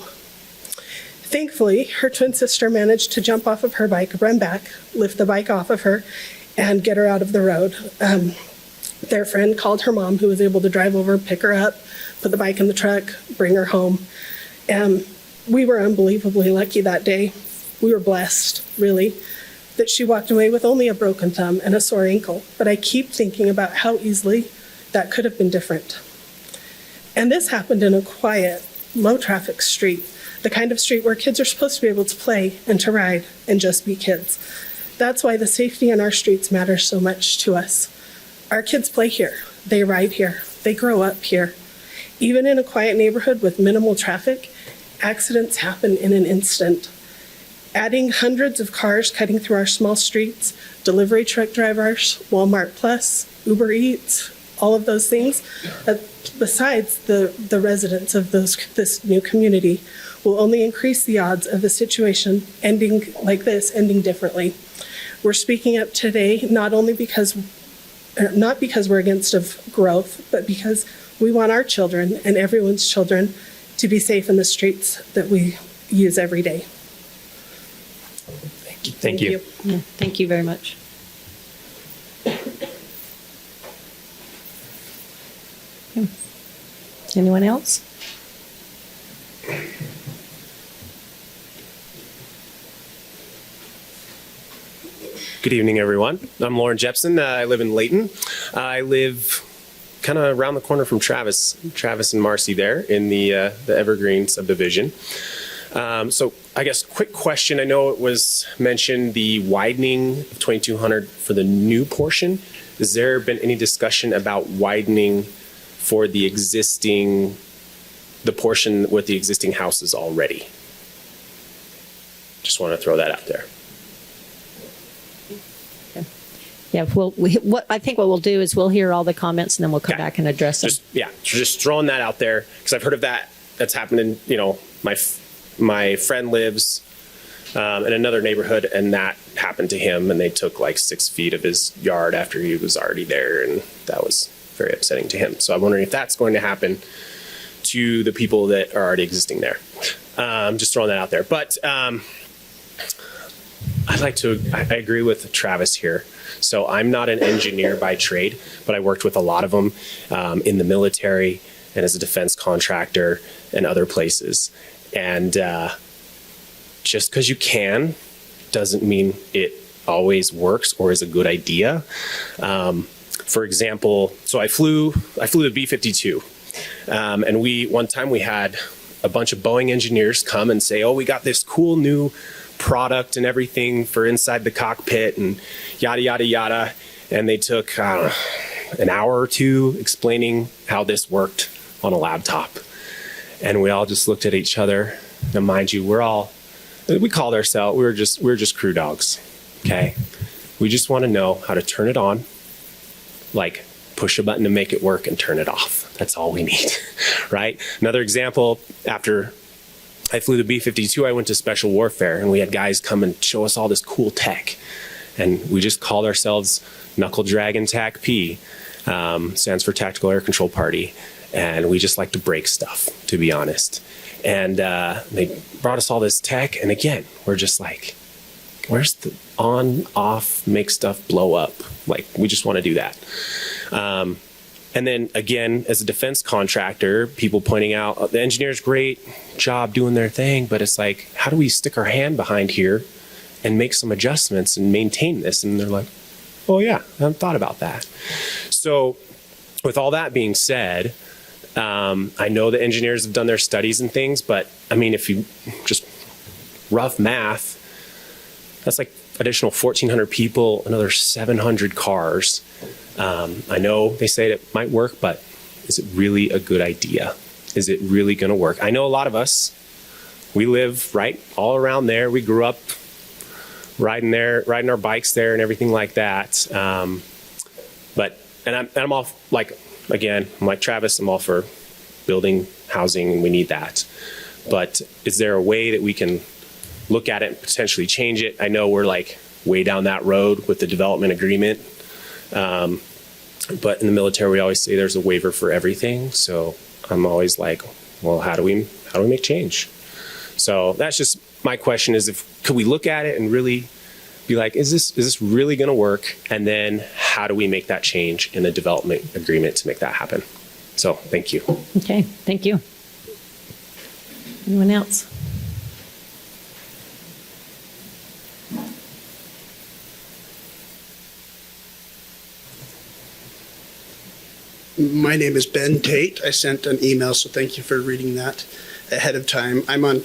Thankfully, her twin sister managed to jump off of her bike, run back, lift the bike off of her, and get her out of the road. Their friend called her mom, who was able to drive over, pick her up, put the bike in the truck, bring her home. We were unbelievably lucky that day. We were blessed, really, that she walked away with only a broken thumb and a sore ankle. But I keep thinking about how easily that could have been different. And this happened in a quiet, low-traffic street, the kind of street where kids are supposed to be able to play and to ride and just be kids. That's why the safety in our streets matters so much to us. Our kids play here, they ride here, they grow up here. Even in a quiet neighborhood with minimal traffic, accidents happen in an instant. Adding hundreds of cars cutting through our small streets, delivery truck drivers, Walmart Plus, Uber Eats, all of those things, besides the residents of this new community, will only increase the odds of a situation ending like this, ending differently. We're speaking up today not because we're against of growth, but because we want our children and everyone's children to be safe in the streets that we use every day. Thank you. Yeah, thank you very much. Anyone else? Good evening, everyone. I'm Lauren Jepson. I live in Layton. I live kind of around the corner from Travis and Marcy there in the Evergreen subdivision. So I guess quick question. I know it was mentioned the widening of 2200 for the new portion. Has there been any discussion about widening for the portion with the existing houses already? Just want to throw that out there. Yeah, I think what we'll do is we'll hear all the comments and then we'll come back and address them. Just throwing that out there because I've heard of that. That's happened in, my friend lives in another neighborhood and that happened to him and they took like 6 feet of his yard after he was already there and that was very upsetting to him. So I'm wondering if that's going to happen to the people that are already existing there. Just throwing that out there. But I agree with Travis here. So I'm not an engineer by trade, but I worked with a lot of them in the military and as a defense contractor and other places. And just because you can doesn't mean it always works or is a good idea. For example, so I flew the B-52, and one time we had a bunch of Boeing engineers come and say, "Oh, we got this cool new product and everything for inside the cockpit and yada yada yada," and they took an hour or two explaining how this worked on a laptop, and we all just looked at each other. And mind you, we called ourselves, we're just crew dogs. Okay, we just want to know how to turn it on. Like push a button to make it work and turn it off. That's all we need, right? Another example, after I flew the B-52, I went to special warfare and we had guys come and show us all this cool tech. And we just called ourselves Knuckle Dragon TAC P, stands for Tactical Air Control Party. And we just like to break stuff, to be honest. And they brought us all this tech. And again, we're just like, where's the on, off, make stuff blow up? Like, we just want to do that. And then again, as a defense contractor, people pointing out, oh, the engineer's great job doing their thing, but it's like, how do we stick our hand behind here and make some adjustments and maintain this? And they're like, Oh yeah, I haven't thought about that. So with all that being said, I know the engineers have done their studies and things, but I mean, if you just rough math, that's like additional 1,400 people, another 700 cars. I know they say it might work, but is it really a good idea? Is it really going to work? I know a lot of us, we live right all around there. We grew up riding our bikes there and everything like that. I'm all like, again, I'm like Travis, I'm all for building housing and we need that. But is there a way that we can look at it and potentially change it? I know we're like way down that road with the development agreement. But in the military, we always say there's a waiver for everything. So I'm always like, well, how do we make change? So that's just my question is could we look at it and really be like, is this really going to work? And then how do we make that change in the development agreement to make that happen? So thank you. Okay, thank you. Anyone else? My name is Ben Tate. I sent an email, so thank you for reading that ahead of time. I'm on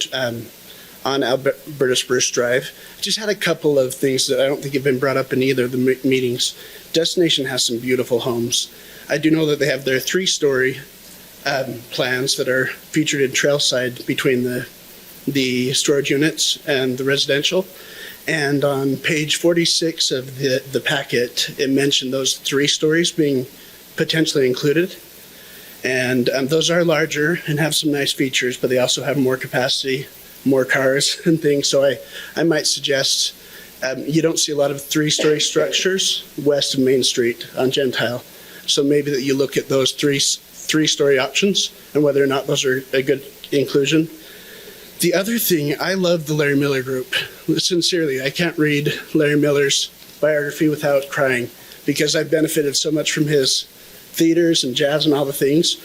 Alberta Spruce Drive. Just had a couple of things that I don't think have been brought up in either of the meetings. Destination has some beautiful homes. I do know that they have their 3-story plans that are featured in Trailside between the storage units and the residential. And on page 46 of the packet, it mentioned those 3 stories being potentially included. And those are larger and have some nice features, but they also have more capacity, more cars and things. So I might suggest you don't see a lot of 3-story structures west of Main Street on Gentile. So maybe that you look at those three-story options and whether or not those are a good inclusion. The other thing, I love the Larry Miller Group. Sincerely, I can't read Larry Miller's biography without crying because I've benefited so much from his theaters and jazz and all the things.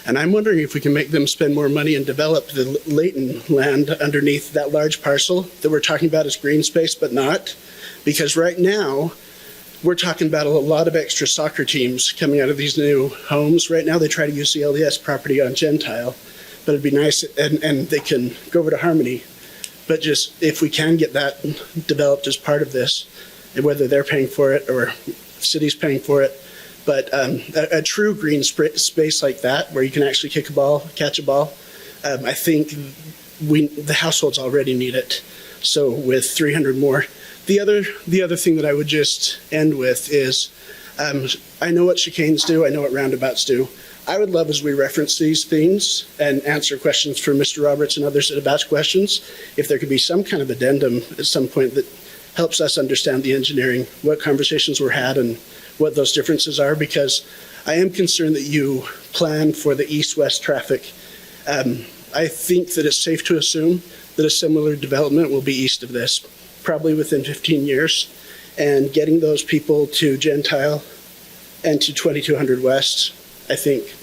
And I'm wondering if we can make them spend more money and develop the Layton land underneath that large parcel that we're talking about as green space, but not. Because right now, we're talking about a lot of extra soccer teams coming out of these new homes. Right now, they try to use the LDS property on Gentile, but it'd be nice, and they can go over to Harmony. But just if we can get that developed as part of this, and whether they're paying for it or city's paying for it, but a true green space like that, where you can actually kick a ball, catch a ball, I think the households already need it. So with 300 more, the other thing that I would just end with is, I know what chicanes do, I know what roundabouts do. I would love as we reference these things and answer questions for Mr. Roberts and others that have asked questions, if there could be some kind of addendum at some point that helps us understand the engineering, what conversations were had and what those differences are, because I am concerned that you plan for the east-west traffic. I think that it's safe to assume that a similar development will be east of this, probably within 15 years, and getting those people to Gentile and to 2200 West, I think,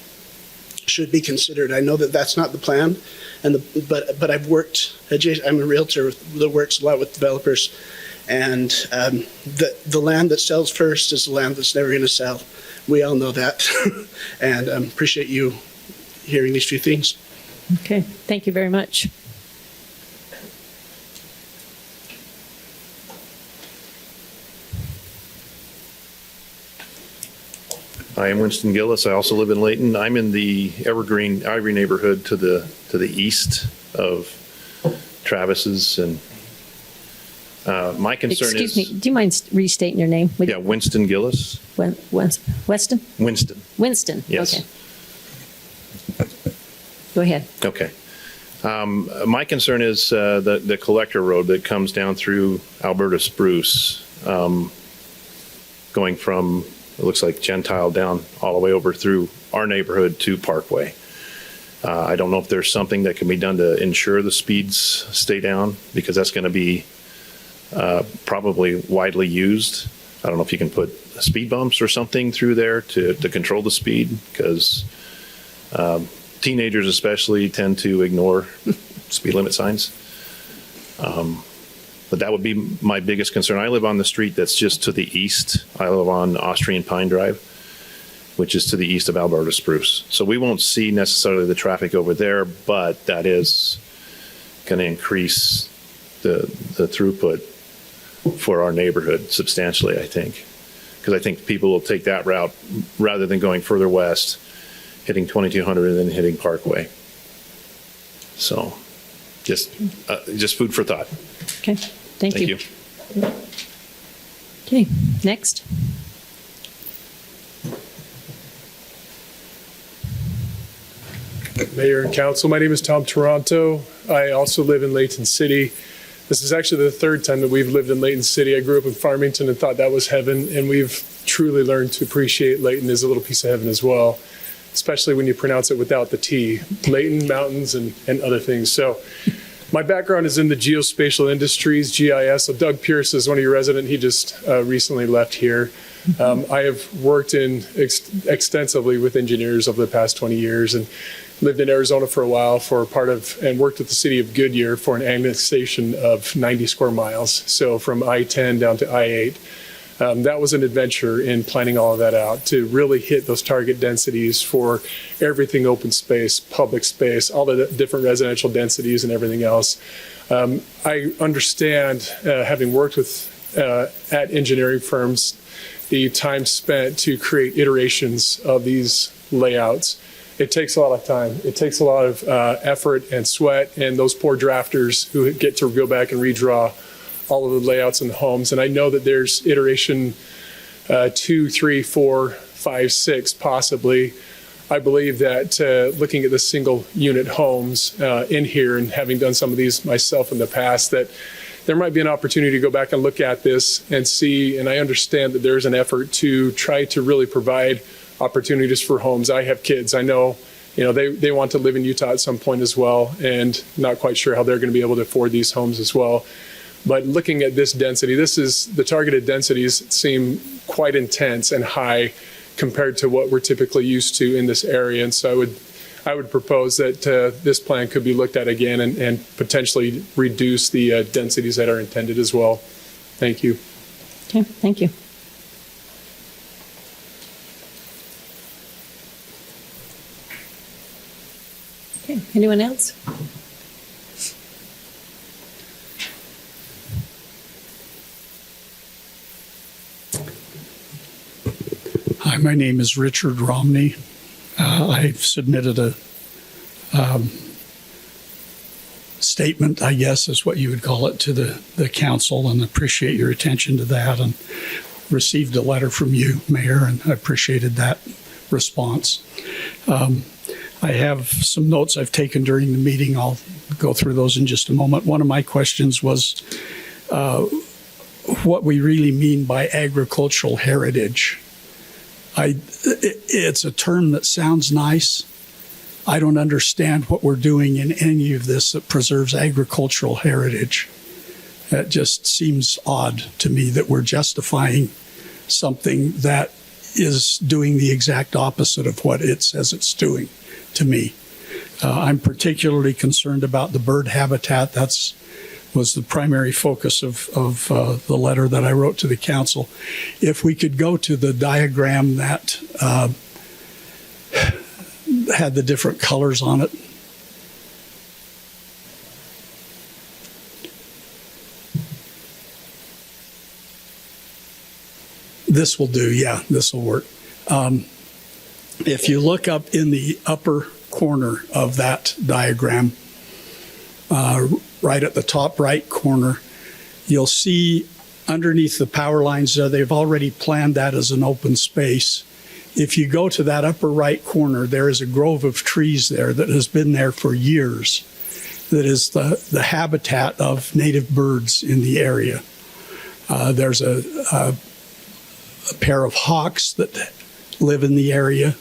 should be considered. I know that that's not the plan, but I've worked, I'm a realtor that works a lot with developers, and the land that sells first is the land that's never going to sell. We all know that, and appreciate you hearing these few things. Okay, thank you very much. I am Winston Gillis. I also live in Layton. I'm in the Evergreen Ivory neighborhood to the east of Travis's, and my concern Excuse me, do you mind restating your name? Yeah, Winston Gillis. Weston? Winston. Winston. Yes. Okay. Go ahead. Okay. My concern is the collector road that comes down through Alberta Spruce, going from, it looks like Gentile down all the way over through our neighborhood to Parkway. I don't know if there's something that can be done to ensure the speeds stay down, because that's going to be probably widely used. I don't know if you can put speed bumps or something through there to control the speed, because teenagers especially tend to ignore speed limit signs. But that would be my biggest concern. I live on the street that's just to the east. I live on Austrian Pine Drive, which is to the east of Alberta Spruce. So we won't see necessarily the traffic over there, but that is going to increase the throughput for our neighborhood substantially, I think. Because I think people will take that route rather than going further west, hitting 2200 and then hitting Parkway. So just food for thought. Okay, thank you. Okay, next. Mayor and Council, my name is Tom Toronto. I also live in Layton City. This is actually the third time that we've lived in Layton City. I grew up in Farmington and thought that was heaven, and we've truly learned to appreciate Layton as a little piece of heaven as well, especially when you pronounce it without the T. Layton, mountains, and other things. So my background is in the geospatial industries, GIS. So Doug Pierce is one of your residents. He just recently left here. I have worked extensively with engineers over the past 20 years and lived in Arizona for a while and worked with the city of Goodyear for an annexation of 90 square miles. So from I-10 down to I-8. That was an adventure in planning all of that out to really hit those target densities for everything open space, public space, all the different residential densities and everything else. I understand, having worked with at engineering firms, the time spent to create iterations of these layouts. It takes a lot of time. It takes a lot of effort and sweat, and those poor drafters who get to go back and redraw all of the layouts in the homes. And I know that there's iteration 2, 3, 4, 5, 6, possibly. I believe that looking at the single unit homes in here and having done some of these myself in the past, that there might be an opportunity to go back and look at this and see, and I understand that there's an effort to try to really provide opportunities for homes. I have kids. I know, they want to live in Utah at some point as well, and not quite sure how they're going to be able to afford these homes as well. But looking at this density, the targeted densities seem quite intense and high compared to what we're typically used to in this area. And so I would propose that this plan could be looked at again and potentially reduce the densities that are intended as well. Thank you. Okay, thank you. Okay, anyone else? Hi, my name is Richard Romney. I've submitted a statement, I guess is what you would call it, to the council, and appreciate your attention to that, and received a letter from you, Mayor, and I appreciated that response. I have some notes I've taken during the meeting. I'll go through those in just a moment. One of my questions was what we really mean by agricultural heritage. It's a term that sounds nice. I don't understand what we're doing in any of this that preserves agricultural heritage. It just seems odd to me that we're justifying something that is doing the exact opposite of what it says it's doing to me. I'm particularly concerned about the bird habitat. Was the primary focus of the letter that I wrote to the council. If we could go to the diagram that had the different colors on it. This will do, yeah, this will work. If you look up in the upper corner of that diagram, right at the top right corner, you'll see underneath the power lines there, they've already planned that as an open space. If you go to that upper right corner, there is a grove of trees there that has been there for years. That is the habitat of native birds in the area. There's a pair of hawks that live in the area.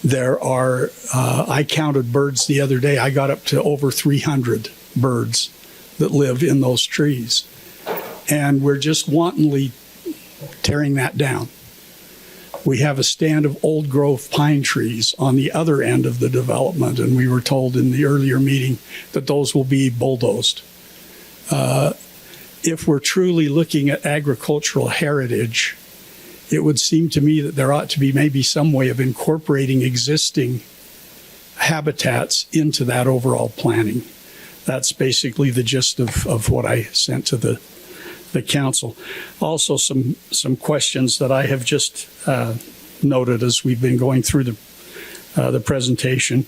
There are, I counted birds the other day. I got up to over 300 birds that live in those trees. And we're just wantonly tearing that down. We have a stand of old growth pine trees on the other end of the development, and we were told in the earlier meeting that those will be bulldozed. if we're truly looking at agricultural heritage, it would seem to me that there ought to be maybe some way of incorporating existing habitats into that overall planning. That's basically the gist of what I sent to the council. Also, some questions that I have just noted as we've been going through the presentation.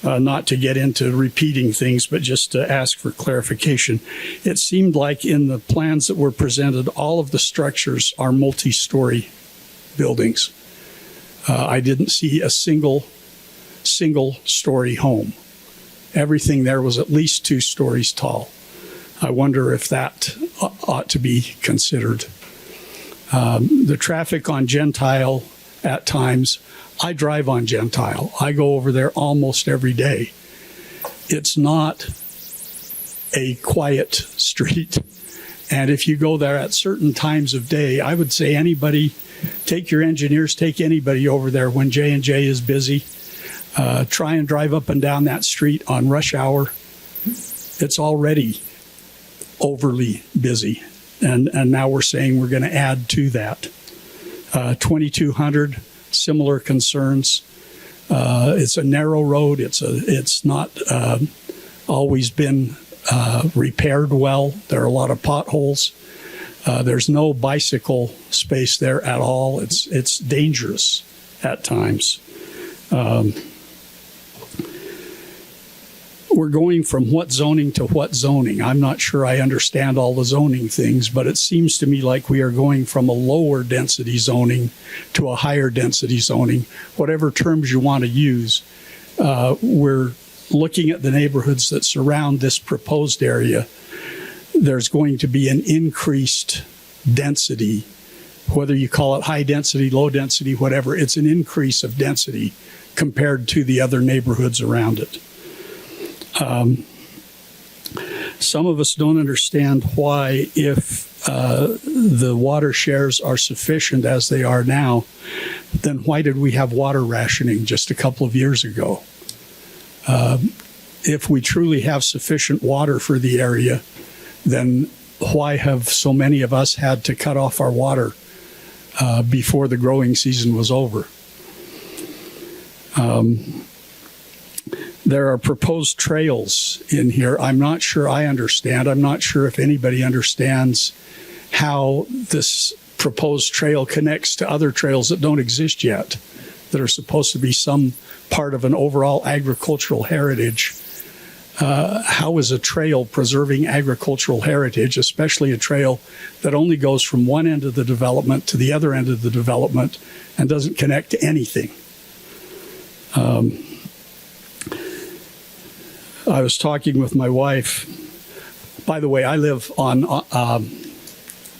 Not to get into repeating things, but just to ask for clarification. It seemed like in the plans that were presented, all of the structures are multi-story buildings. I didn't see a single story home. Everything there was at least 2 stories tall. I wonder if that ought to be considered. The traffic on Gentile at times, I drive on Gentile. I go over there almost every day. It's not a quiet street. And if you go there at certain times of day, I would say anybody, take your engineers, take anybody over there when J&J is busy. Try and drive up and down that street on rush hour. It's already overly busy. And now we're saying we're going to add to that. 2200, similar concerns. It's a narrow road. It's not always been repaired well. There are a lot of potholes. There's no bicycle space there at all. It's dangerous at times. We're going from what zoning to what zoning. I'm not sure I understand all the zoning things, but it seems to me like we are going from a lower density zoning to a higher density zoning. Whatever terms you want to use, we're looking at the neighborhoods that surround this proposed area. There's going to be an increased density, whether you call it high density, low density, whatever. It's an increase of density compared to the other neighborhoods around it. Some of us don't understand why, if the water shares are sufficient as they are now, then why did we have water rationing just a couple of years ago? If we truly have sufficient water for the area, then why have so many of us had to cut off our water before the growing season was over? There are proposed trails in here. I'm not sure I understand. I'm not sure if anybody understands how this proposed trail connects to other trails that don't exist yet, that are supposed to be some part of an overall agricultural heritage. How is a trail preserving agricultural heritage, especially a trail that only goes from one end of the development to the other end of the development and doesn't connect to anything? I was talking with my wife. By the way, I live on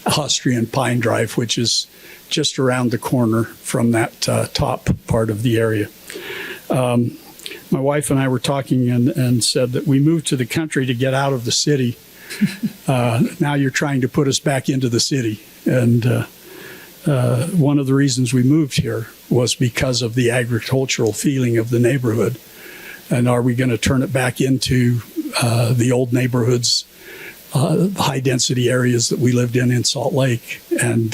Austrian Pine Drive, which is just around the corner from that top part of the area. My wife and I were talking and said that we moved to the country to get out of the city. Now you're trying to put us back into the city. And one of the reasons we moved here was because of the agricultural feeling of the neighborhood. And are we going to turn it back into the old neighborhoods, high density areas that we lived in Salt Lake, and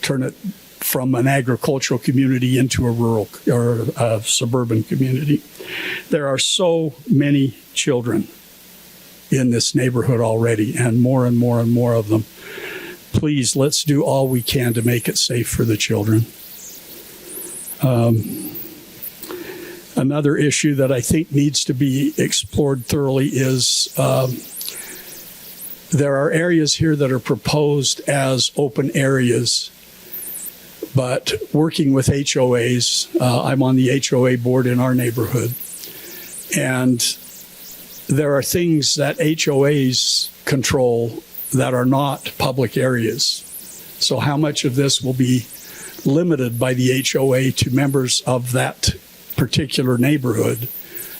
turn it from an agricultural community into a rural or a suburban community? There are so many children in this neighborhood already, and more and more and more of them. Please, let's do all we can to make it safe for the children. Another issue that I think needs to be explored thoroughly is there are areas here that are proposed as open areas, but working with HOAs, I'm on the HOA board in our neighborhood, and there are things that HOAs control that are not public areas. So how much of this will be limited by the HOA to members of that particular neighborhood,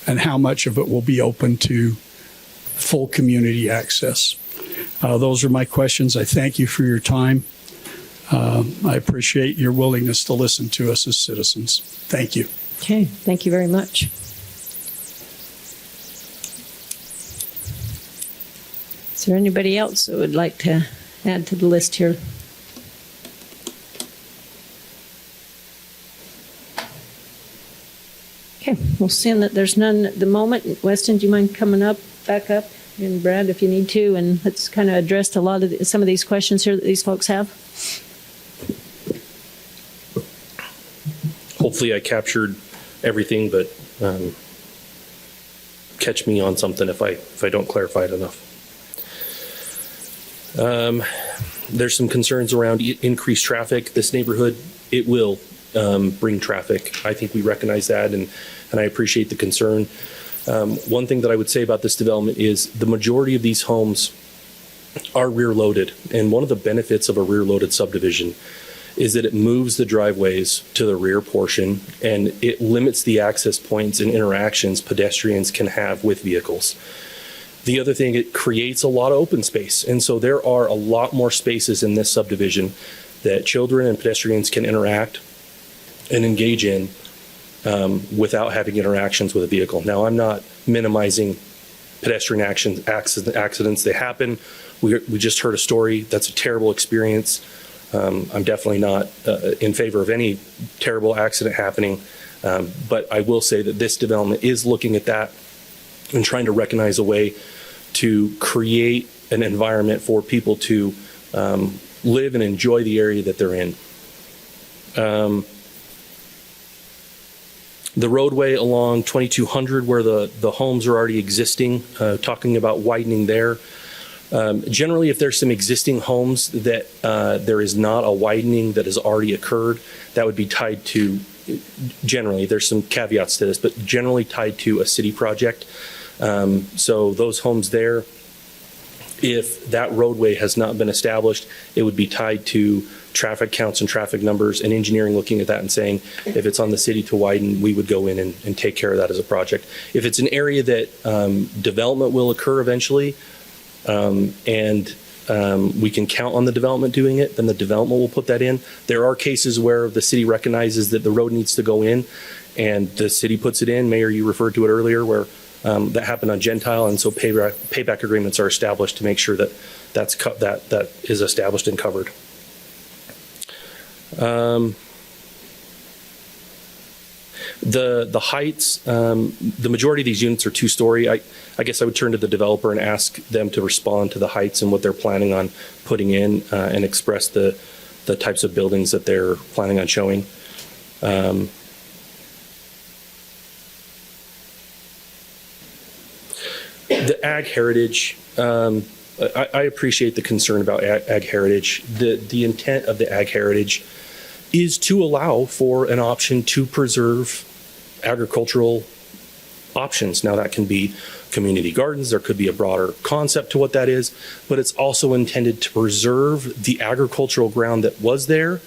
and how much of it will be open to full community access? Those are my questions. I thank you for your time. I appreciate your willingness to listen to us as citizens. Thank you. Okay, thank you very much. Is there anybody else that would like to add to the list here? Okay, well, seeing that there's none at the moment, Weston, do you mind coming up, back up? And Brad, if you need to, and let's kind of address some of these questions here that these folks have. Hopefully I captured everything, but catch me on something if I don't clarify it enough. There's some concerns around increased traffic. This neighborhood, it will bring traffic. I think we recognize that, and I appreciate the concern. One thing that I would say about this development is the majority of these homes are rear loaded, and one of the benefits of a rear loaded subdivision is that it moves the driveways to the rear portion, and it limits the access points and interactions pedestrians can have with vehicles. The other thing, it creates a lot of open space, and so there are a lot more spaces in this subdivision that children and pedestrians can interact and engage in without having interactions with a vehicle. Now, I'm not minimizing pedestrian accidents. They happen. We just heard a story. That's a terrible experience. I'm definitely not in favor of any terrible accident happening, but I will say that this development is looking at that and trying to recognize a way to create an environment for people to live and enjoy the area that they're in. The roadway along 2200 where the homes are already existing, talking about widening there. Generally, if there's some existing homes that there is not a widening that has already occurred, that would be tied to, generally, there's some caveats to this, but generally tied to a city project. So those homes there, if that roadway has not been established, it would be tied to traffic counts and traffic numbers, and engineering looking at that and saying, if it's on the city to widen, we would go in and take care of that as a project. If it's an area that development will occur eventually, and we can count on the development doing it, then the development will put that in. There are cases where the city recognizes that the road needs to go in and the city puts it in. Mayor, you referred to it earlier where that happened on Gentile, and so payback agreements are established to make sure that that is established and covered. The heights, the majority of these units are 2-story. I guess I would turn to the developer and ask them to respond to the heights and what they're planning on putting in, and express the types of buildings that they're planning on showing. The ag heritage, I appreciate the concern about ag heritage. The intent of the ag heritage is to allow for an option to preserve agricultural options. Now, that can be community gardens. There could be a broader concept to what that is, but it's also intended to preserve the agricultural ground that was there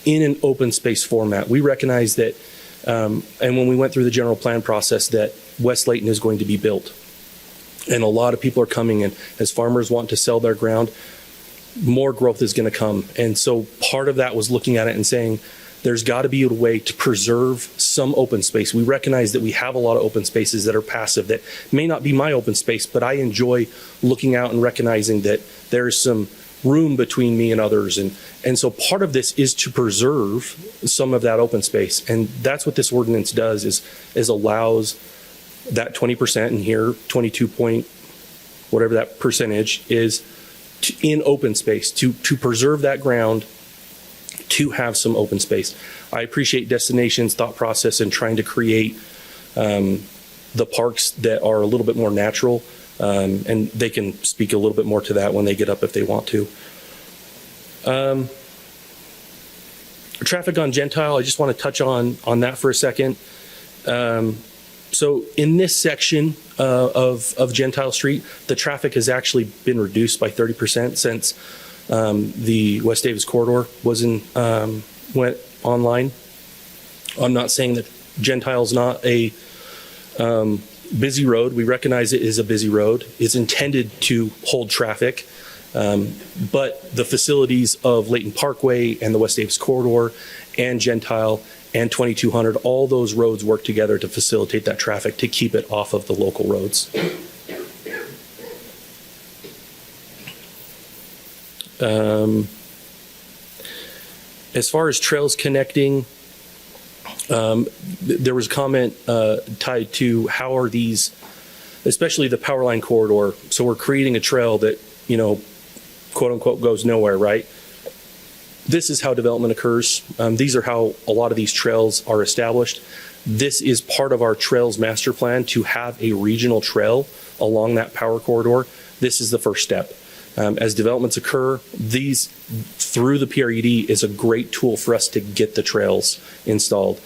in an open space format. We recognize that, and when we went through the general plan process, that West Layton is going to be built. And a lot of people are coming, and as farmers want to sell their ground, more growth is going to come. And so part of that was looking at it and saying, there's got to be a way to preserve some open space. We recognize that we have a lot of open spaces that are passive that may not be my open space, but I enjoy looking out and recognizing that there's some room between me and others. And so part of this is to preserve some of that open space. And that's what this ordinance does is allows that 20% in here, 22 point, whatever that percentage is, in open space, to preserve that ground, to have some open space. I appreciate Destination's thought process in trying to create the parks that are a little bit more natural, and they can speak a little bit more to that when they get up if they want to. Traffic on Gentile, I just want to touch on that for a second. So in this section of Gentile Street, the traffic has actually been reduced by 30% since the West Davis corridor went online. I'm not saying that Gentile's not a busy road. We recognize it is a busy road. It's intended to hold traffic, but the facilities of Layton Parkway and the West Davis corridor and Gentile and 2200, all those roads work together to facilitate that traffic, to keep it off of the local roads. As far as trails connecting, there was a comment tied to how are these, especially the power line corridor. So we're creating a trail that, quote unquote, goes nowhere, right? This is how development occurs. These are how a lot of these trails are established. This is part of our trails master plan to have a regional trail along that power corridor. This is the first step. As developments occur, these through the PRUD is a great tool for us to get the trails installed.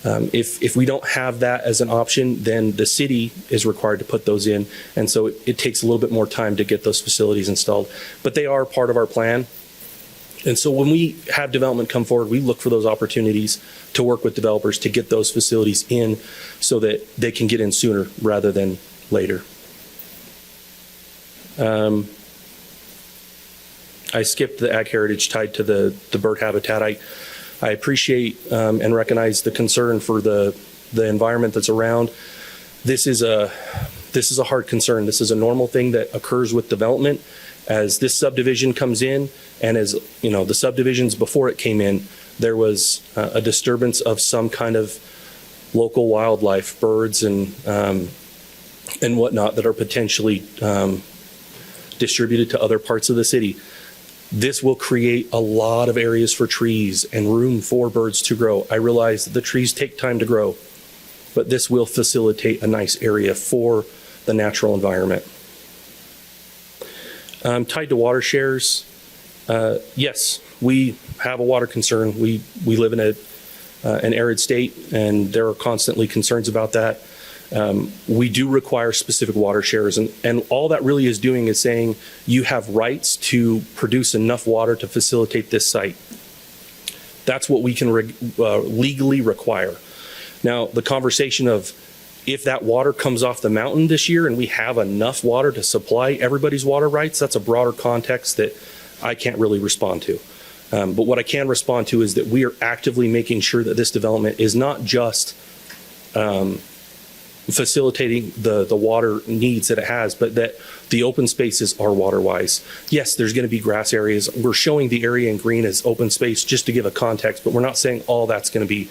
If we don't have that as an option, then the city is required to put those in. And so it takes a little bit more time to get those facilities installed. But they are part of our plan. And so when we have development come forward, we look for those opportunities to work with developers to get those facilities in so that they can get in sooner rather than later. I skipped the ag heritage tied to the bird habitat. I appreciate and recognize the concern for the environment that's around. This is a hard concern. This is a normal thing that occurs with development. As this subdivision comes in, and as the subdivisions before it came in, there was a disturbance of some kind of local wildlife, birds and whatnot that are potentially distributed to other parts of the city. This will create a lot of areas for trees and room for birds to grow. I realize that the trees take time to grow, but this will facilitate a nice area for the natural environment. Tied to water shares, yes, we have a water concern. We live in an arid state, and there are constantly concerns about that. We do require specific water shares, and all that really is doing is saying you have rights to produce enough water to facilitate this site. That's what we can legally require. Now, the conversation of if that water comes off the mountain this year and we have enough water to supply everybody's water rights, that's a broader context that I can't really respond to. But what I can respond to is that we are actively making sure that this development is not just facilitating the water needs that it has, but that the open spaces are water-wise. Yes, there's going to be grass areas. We're showing the area in green as open space just to give a context, but we're not saying all that's going to be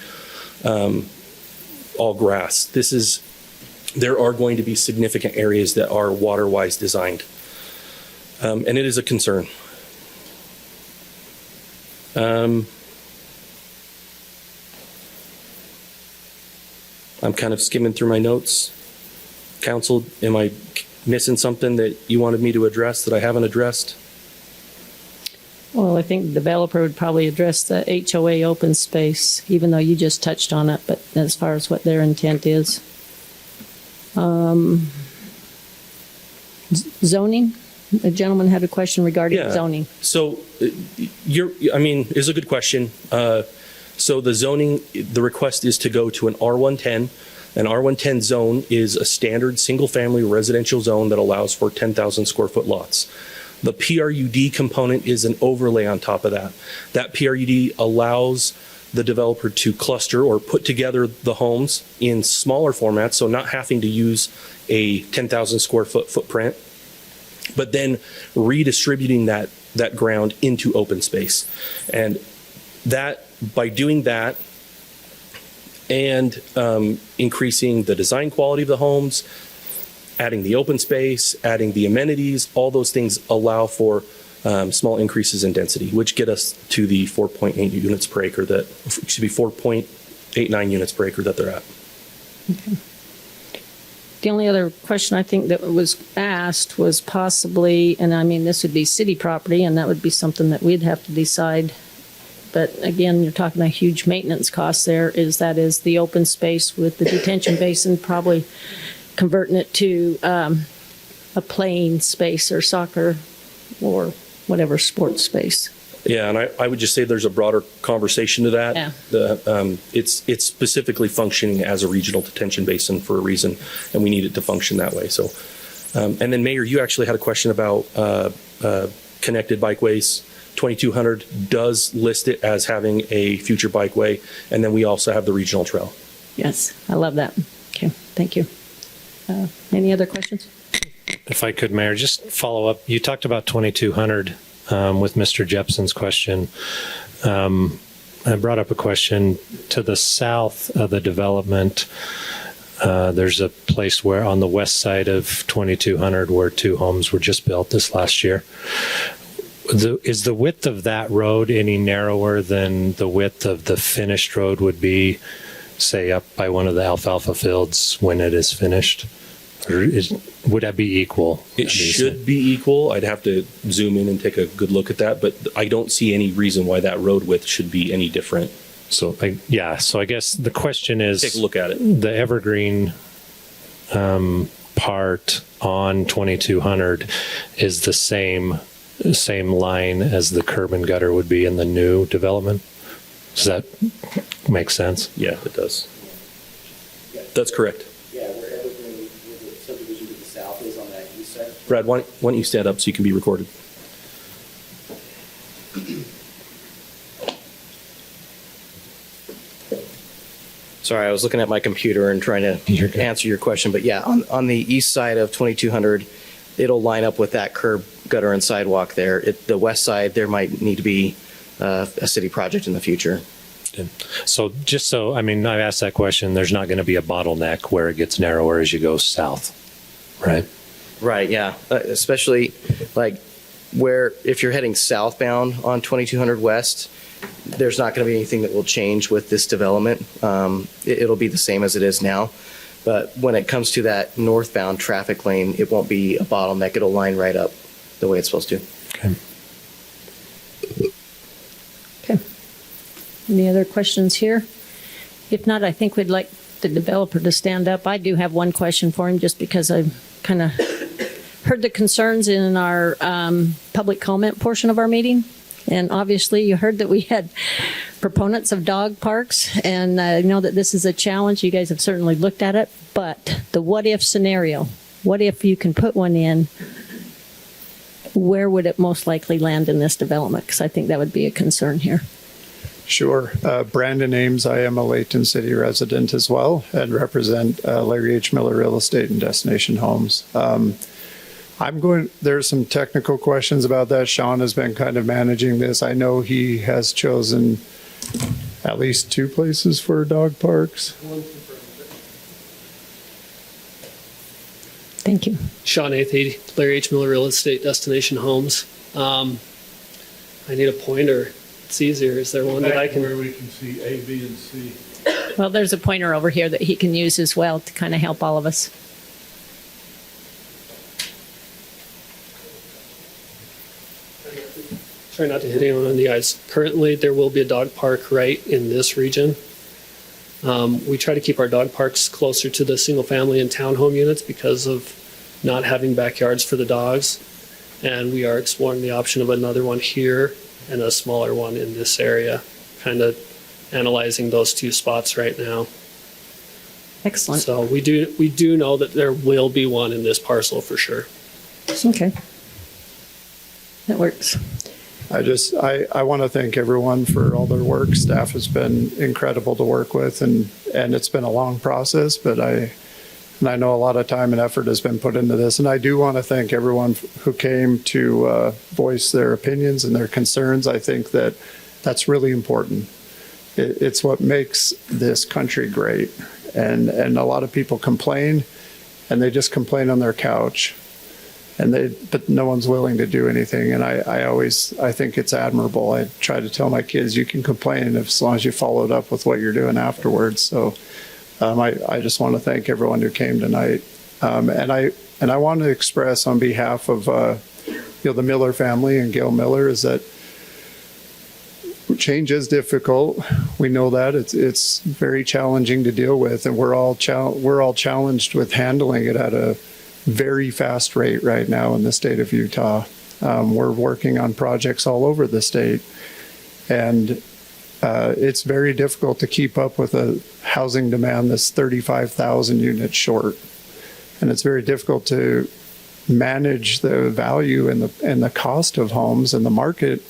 all grass. There are going to be significant areas that are water-wise designed. And it is a concern. I'm kind of skimming through my notes. Council, am I missing something that you wanted me to address that I haven't addressed? Well, I think the developer would probably address the HOA open space, even though you just touched on it, but as far as what their intent is. Zoning? The gentleman had a question regarding zoning. So it's a good question. So the zoning, the request is to go to an R110. An R110 zone is a standard single-family residential zone that allows for 10,000 square foot lots. The PRUD component is an overlay on top of that. That PRUD allows the developer to cluster or put together the homes in smaller formats, so not having to use a 10,000 square foot footprint, but then redistributing that ground into open space. And that, by doing that and increasing the design quality of the homes, adding the open space, adding the amenities, all those things allow for small increases in density, which get us to the 4.8 units per acre 4.89 units per acre that they're at. Okay. The only other question I think that was asked was possibly, and I mean, this would be city property, and that would be something that we'd have to decide. But again, you're talking a huge maintenance cost there, is the open space with the detention basin, probably converting it to a playing space or soccer or whatever sports space. Yeah, and I would just say there's a broader conversation to that. Yeah. It's specifically functioning as a regional detention basin for a reason, and we need it to function that way. So, and then Mayor, you actually had a question about connected bikeways. 2200 does list it as having a future bikeway, and then we also have the regional trail. Yes, I love that. Okay, thank you. Any other questions? If I could, Mayor, just follow up. You talked about 2200 with Mr. Jepson's question. I brought up a question to the south of the development. There's a place where on the west side of 2200 where 2 homes were just built this last year. Is the width of that road any narrower than the width of the finished road would be, say, up by one of the alfalfa fields when it is finished? Or would that be equal? It should be equal. I'd have to zoom in and take a good look at that, but I don't see any reason why that road width should be any different. So I guess the question is, Take a look at it. The evergreen part on 2200 is the same line as the curb and gutter would be in the new development. Does that make sense? Yeah, it does. That's correct. Yeah, where evergreen, where the subdivision to the south is on that east side. Brad, why don't you stand up so you can be recorded? Sorry, I was looking at my computer and trying to answer your question. But yeah, on the east side of 2200, it'll line up with that curb, gutter, and sidewalk there. The west side, there might need to be a city project in the future. So I asked that question, there's not going to be a bottleneck where it gets narrower as you go south, right? Right, yeah. Especially like where if you're heading southbound on 2200 West, there's not going to be anything that will change with this development. It'll be the same as it is now. But when it comes to that northbound traffic lane, it won't be a bottleneck. It'll line right up the way it's supposed to. Okay. Any other questions here? If not, I think we'd like the developer to stand up. I do have one question for him just because I kind of heard the concerns in our public comment portion of our meeting. And obviously you heard that we had proponents of dog parks, and I know that this is a challenge. You guys have certainly looked at it, but the what if scenario, what if you can put one in, where would it most likely land in this development? Because I think that would be a concern here. Sure. Brandon Ames, I am a Layton City resident as well and represent Larry H. Miller Real Estate and Destination Homes. There's some technical questions about that. Sean has been kind of managing this. I know he has chosen at least 2 places for dog parks. Thank you. Sean Athey, Larry H. Miller Real Estate Destination Homes. I need a pointer. It's easier. Is there one that I can? Where we can see A, B, and C. Well, there's a pointer over here that he can use as well to kind of help all of us. Try not to hit anyone on the eyes. Currently, there will be a dog park right in this region. We try to keep our dog parks closer to the single family and townhome units because of not having backyards for the dogs. And we are exploring the option of another one here and a smaller one in this area, kind of analyzing those 2 spots right now. Excellent. So we do know that there will be one in this parcel for sure. Okay. That works. I want to thank everyone for all their work. Staff has been incredible to work with, and it's been a long process, but I know a lot of time and effort has been put into this. And I do want to thank everyone who came to voice their opinions and their concerns. I think that's really important. It's what makes this country great. And a lot of people complain, and they just complain on their couch. But no one's willing to do anything. And I think it's admirable. I try to tell my kids, you can complain as long as you follow it up with what you're doing afterwards. So I just want to thank everyone who came tonight. And I want to express on behalf of the Miller family and Gail Miller is that change is difficult. We know that it's very challenging to deal with, and we're all challenged with handling it at a very fast rate right now in the state of Utah. We're working on projects all over the state, and it's very difficult to keep up with a housing demand that's 35,000 units short. And it's very difficult to manage the value and the cost of homes in the market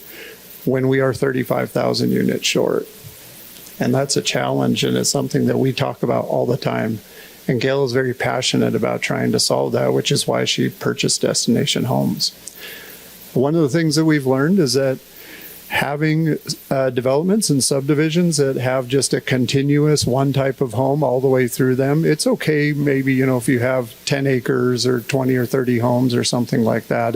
when we are 35,000 units short. And that's a challenge, and it's something that we talk about all the time. And Gail is very passionate about trying to solve that, which is why she purchased Destination Homes. One of the things that we've learned is that having developments and subdivisions that have just a continuous one type of home all the way through them, it's okay maybe, if you have 10 acres or 20 or 30 homes or something like that.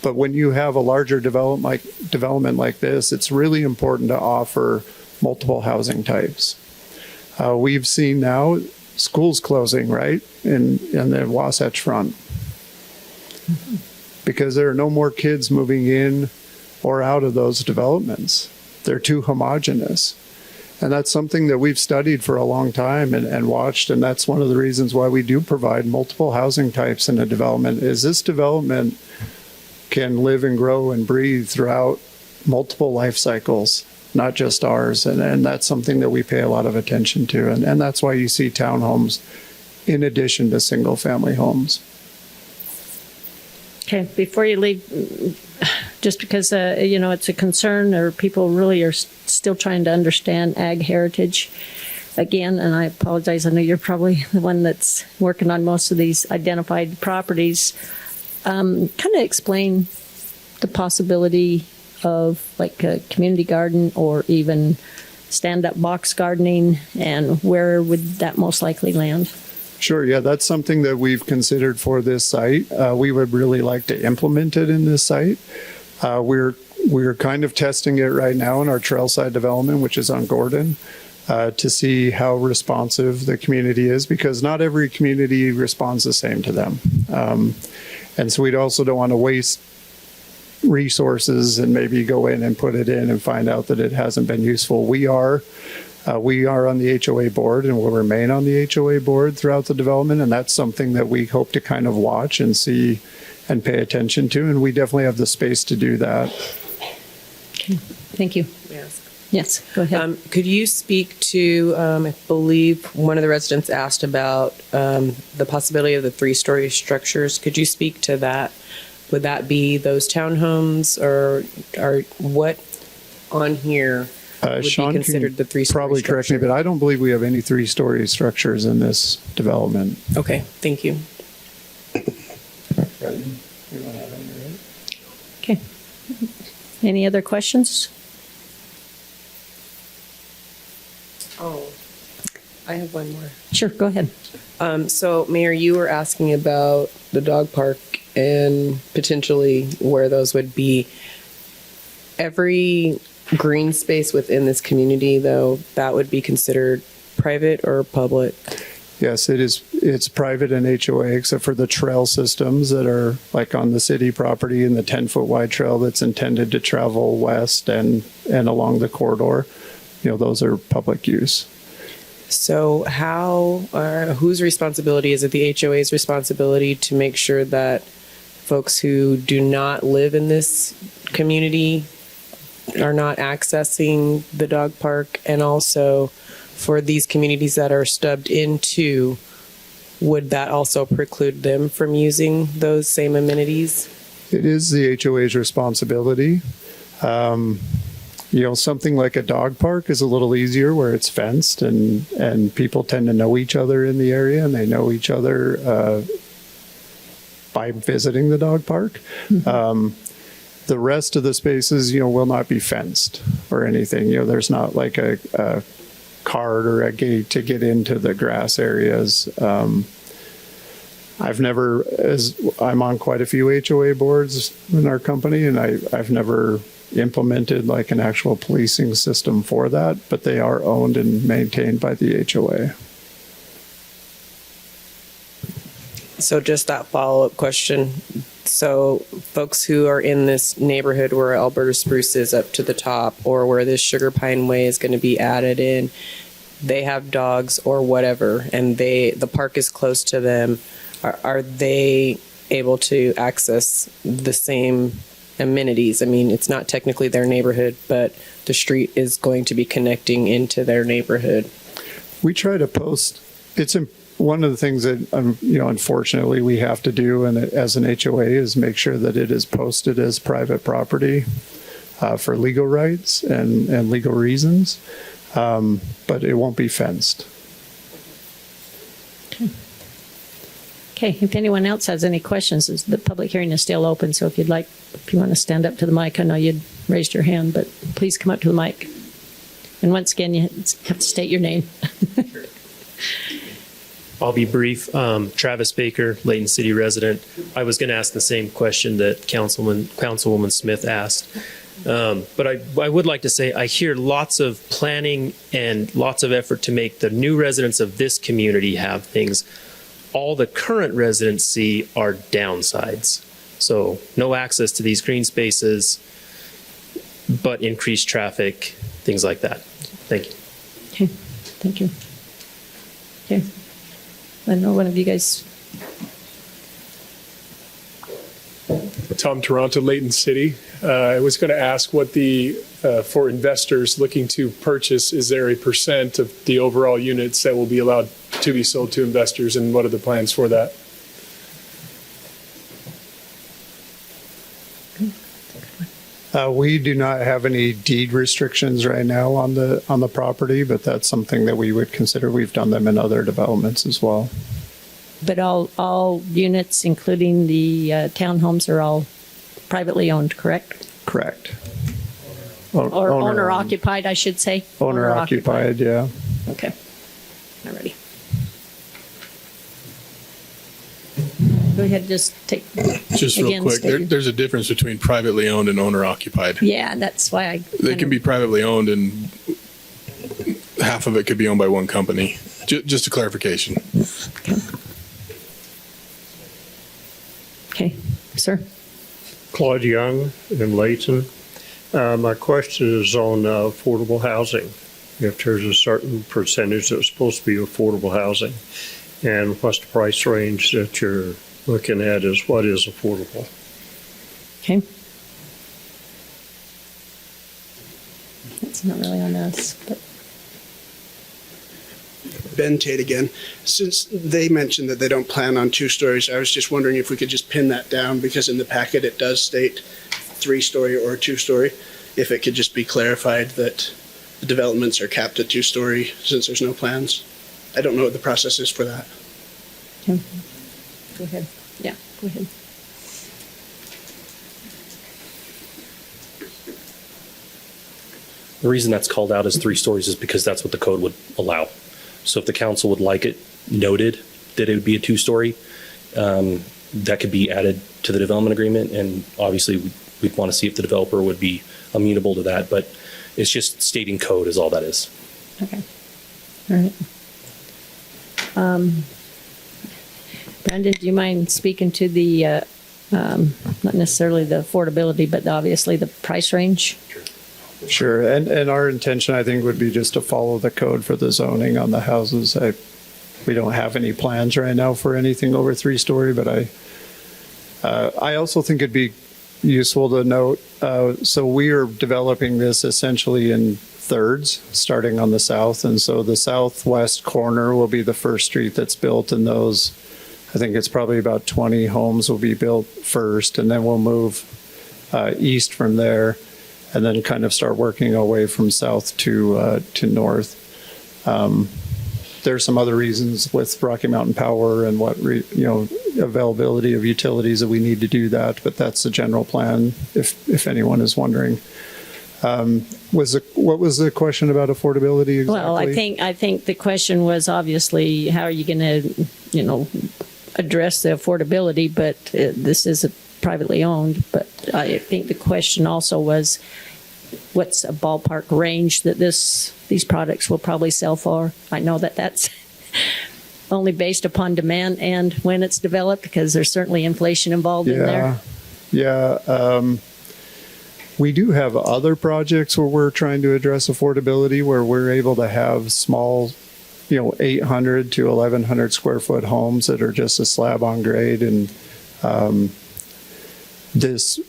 But when you have a larger development like this, it's really important to offer multiple housing types. We've seen now schools closing, right, in the Wasatch Front, because there are no more kids moving in or out of those developments. They're too homogeneous. And that's something that we've studied for a long time and watched, and that's one of the reasons why we do provide multiple housing types in a development, is this development can live and grow and breathe throughout multiple life cycles, not just ours. And that's something that we pay a lot of attention to. And that's why you see townhomes in addition to single family homes. Okay, before you leave, just because, it's a concern, or people really are still trying to understand ag heritage again, and I apologize, I know you're probably the one that's working on most of these identified properties. Kind of explain the possibility of like a community garden or even stand-up box gardening, and where would that most likely land? Sure, yeah, that's something that we've considered for this site. We would really like to implement it in this site. We're kind of testing it right now in our trailside development, which is on Gordon, to see how responsive the community is, because not every community responds the same to them. And so we also don't want to waste resources and maybe go in and put it in and find out that it hasn't been useful. We are on the HOA board and will remain on the HOA board throughout the development, and that's something that we hope to kind of watch and see and pay attention to, and we definitely have the space to do that. Okay, thank you. Yes, go ahead. Could you speak to, I believe one of the residents asked about the possibility of the 3-story structures. Could you speak to that? Would that be those townhomes, or what on here would Sean be considered the 3-story probably structure? correct me, but I don't believe we have any 3-story structures in this development. Okay, thank you. Okay. Any other questions? Oh, I have one more. Sure, go ahead. So, Mayor, you were asking about the dog park and potentially where those would be. Every green space within this community, though, that would be considered private or public? Yes, it is. It's private and HOA, except for the trail systems that are like on the city property and the 10-foot wide trail that's intended to travel west and along the corridor. Those are public use. So whose responsibility is it? The HOA's responsibility to make sure that folks who do not live in this community are not accessing the dog park, and also for these communities that are stubbed into, would that also preclude them from using those same amenities? It is the HOA's responsibility. Something like a dog park is a little easier where it's fenced and people tend to know each other in the area, and they know each other by visiting the dog park. Mm-hmm. The rest of the spaces, will not be fenced or anything. There's not like a card or a gate to get into the grass areas. I'm on quite a few HOA boards in our company, and I've never implemented like an actual policing system for that, but they are owned and maintained by the HOA. So just that follow-up question. So folks who are in this neighborhood where Alberta spruce is up to the top, or where this sugar pine way is going to be added in, they have dogs or whatever, and the park is close to them. Are they able to access the same amenities? I mean, it's not technically their neighborhood, but the street is going to be connecting into their neighborhood. We try to post. It's one of the things that unfortunately we have to do, and as an HOA, is make sure that it is posted as private property for legal rights and legal reasons, but it won't be fenced. Okay, if anyone else has any questions, the public hearing is still open, so if you want to stand up to the mic, I know you'd raised your hand, but please come up to the mic. And once again, you have to state your name. I'll be brief. Travis Baker, Layton City resident. I was going to ask the same question that Councilwoman Smith asked. But I would like to say I hear lots of planning and lots of effort to make the new residents of this community have things. All the current residents see are downsides. So no access to these green spaces, but increased traffic, things like that. Thank you. Okay, thank you. Okay. I don't know, one of you guys. Tom Toronto, Layton City. I was going to ask what for investors looking to purchase, is there a % of the overall units that will be allowed to be sold to investors, and what are the plans for that? We do not have any deed restrictions right now on the property, but that's something that we would consider. We've done them in other developments as well. But all units, including the townhomes, are all privately owned, correct? Correct. Or owner occupied, I should say. Owner occupied, yeah. Okay. Alrighty. Go ahead, just take. Just real quick, there's a difference between privately owned and owner occupied. Yeah, that's why They can be privately owned and half of it could be owned by one company. Just a clarification. Okay, sir. Claude Young in Layton. My question is on affordable housing. If there's a certain percentage that's supposed to be affordable housing, and what's the price range that you're looking at is what is affordable? Okay. That's not really on us, but. Ben Tate again. Since they mentioned that they don't plan on 2 stories, I was just wondering if we could just pin that down, because in the packet it does state 3-story or 2-story. If it could just be clarified that the developments are capped at 2-story since there's no plans. I don't know what the process is for that. Okay. Go ahead. Yeah, go ahead. The reason that's called out as 3 stories is because that's what the code would allow. So if the council would like it noted that it would be a 2-story, that could be added to the development agreement. And obviously we'd want to see if the developer would be amenable to that, but it's just stating code is all that is. Okay. All right. Brandon, do you mind speaking to the, not necessarily the affordability, but obviously the price range? Sure. And our intention, I think, would be just to follow the code for the zoning on the houses. We don't have any plans right now for anything over 3-story, but I also think it'd be useful to note, so we are developing this essentially in thirds, starting on the south. And so the southwest corner will be the first street that's built, and those, I think it's probably about 20 homes will be built first, and then we'll move east from there, and then kind of start working our way from south to north. There's some other reasons with Rocky Mountain Power and availability of utilities that we need to do that, but that's the general plan. If anyone is wondering, what was the question about affordability exactly? Well, I think the question was obviously how are you going to, address the affordability, but this is privately owned. But I think the question also was, what's a ballpark range that these products will probably sell for? I know that that's only based upon demand and when it's developed, because there's certainly inflation involved in there. Yeah. We do have other projects where we're trying to address affordability, where we're able to have small, 800 to 1,100 square foot homes that are just a slab on grade. And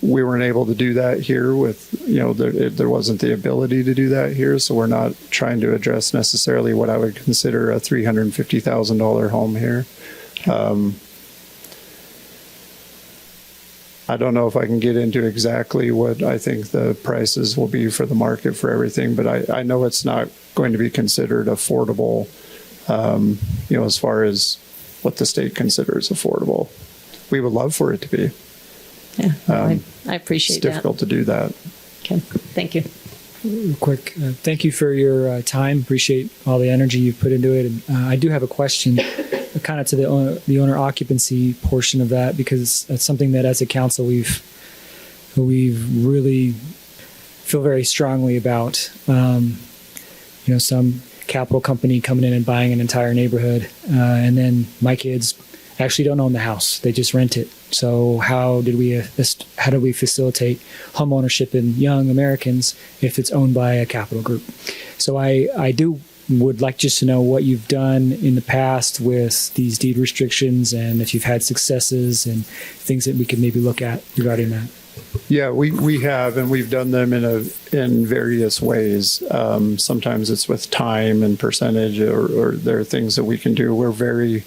we weren't able to do that here with, there wasn't the ability to do that here. So we're not trying to address necessarily what I would consider a $350,000 home here. I don't know if I can get into exactly what I think the prices will be for the market for everything, but I know it's not going to be considered affordable, as far as what the state considers affordable. We would love for it to be. Yeah, I appreciate It's difficult to do that. Okay, thank you. Real quick, thank you for your time. Appreciate all the energy you've put into it. And I do have a question, kind of to the owner occupancy portion of that, because that's something that as a council we've really feel very strongly about. Some capital company coming in and buying an entire neighborhood, and then my kids actually don't own the house; they just rent it. So how do we facilitate home ownership in young Americans if it's owned by a capital group? So I would like just to know what you've done in the past with these deed restrictions, and if you've had successes and things that we could maybe look at regarding that. Yeah, we have, and we've done them in various ways. Sometimes it's with time and percentage, or there are things that we can do. We're very,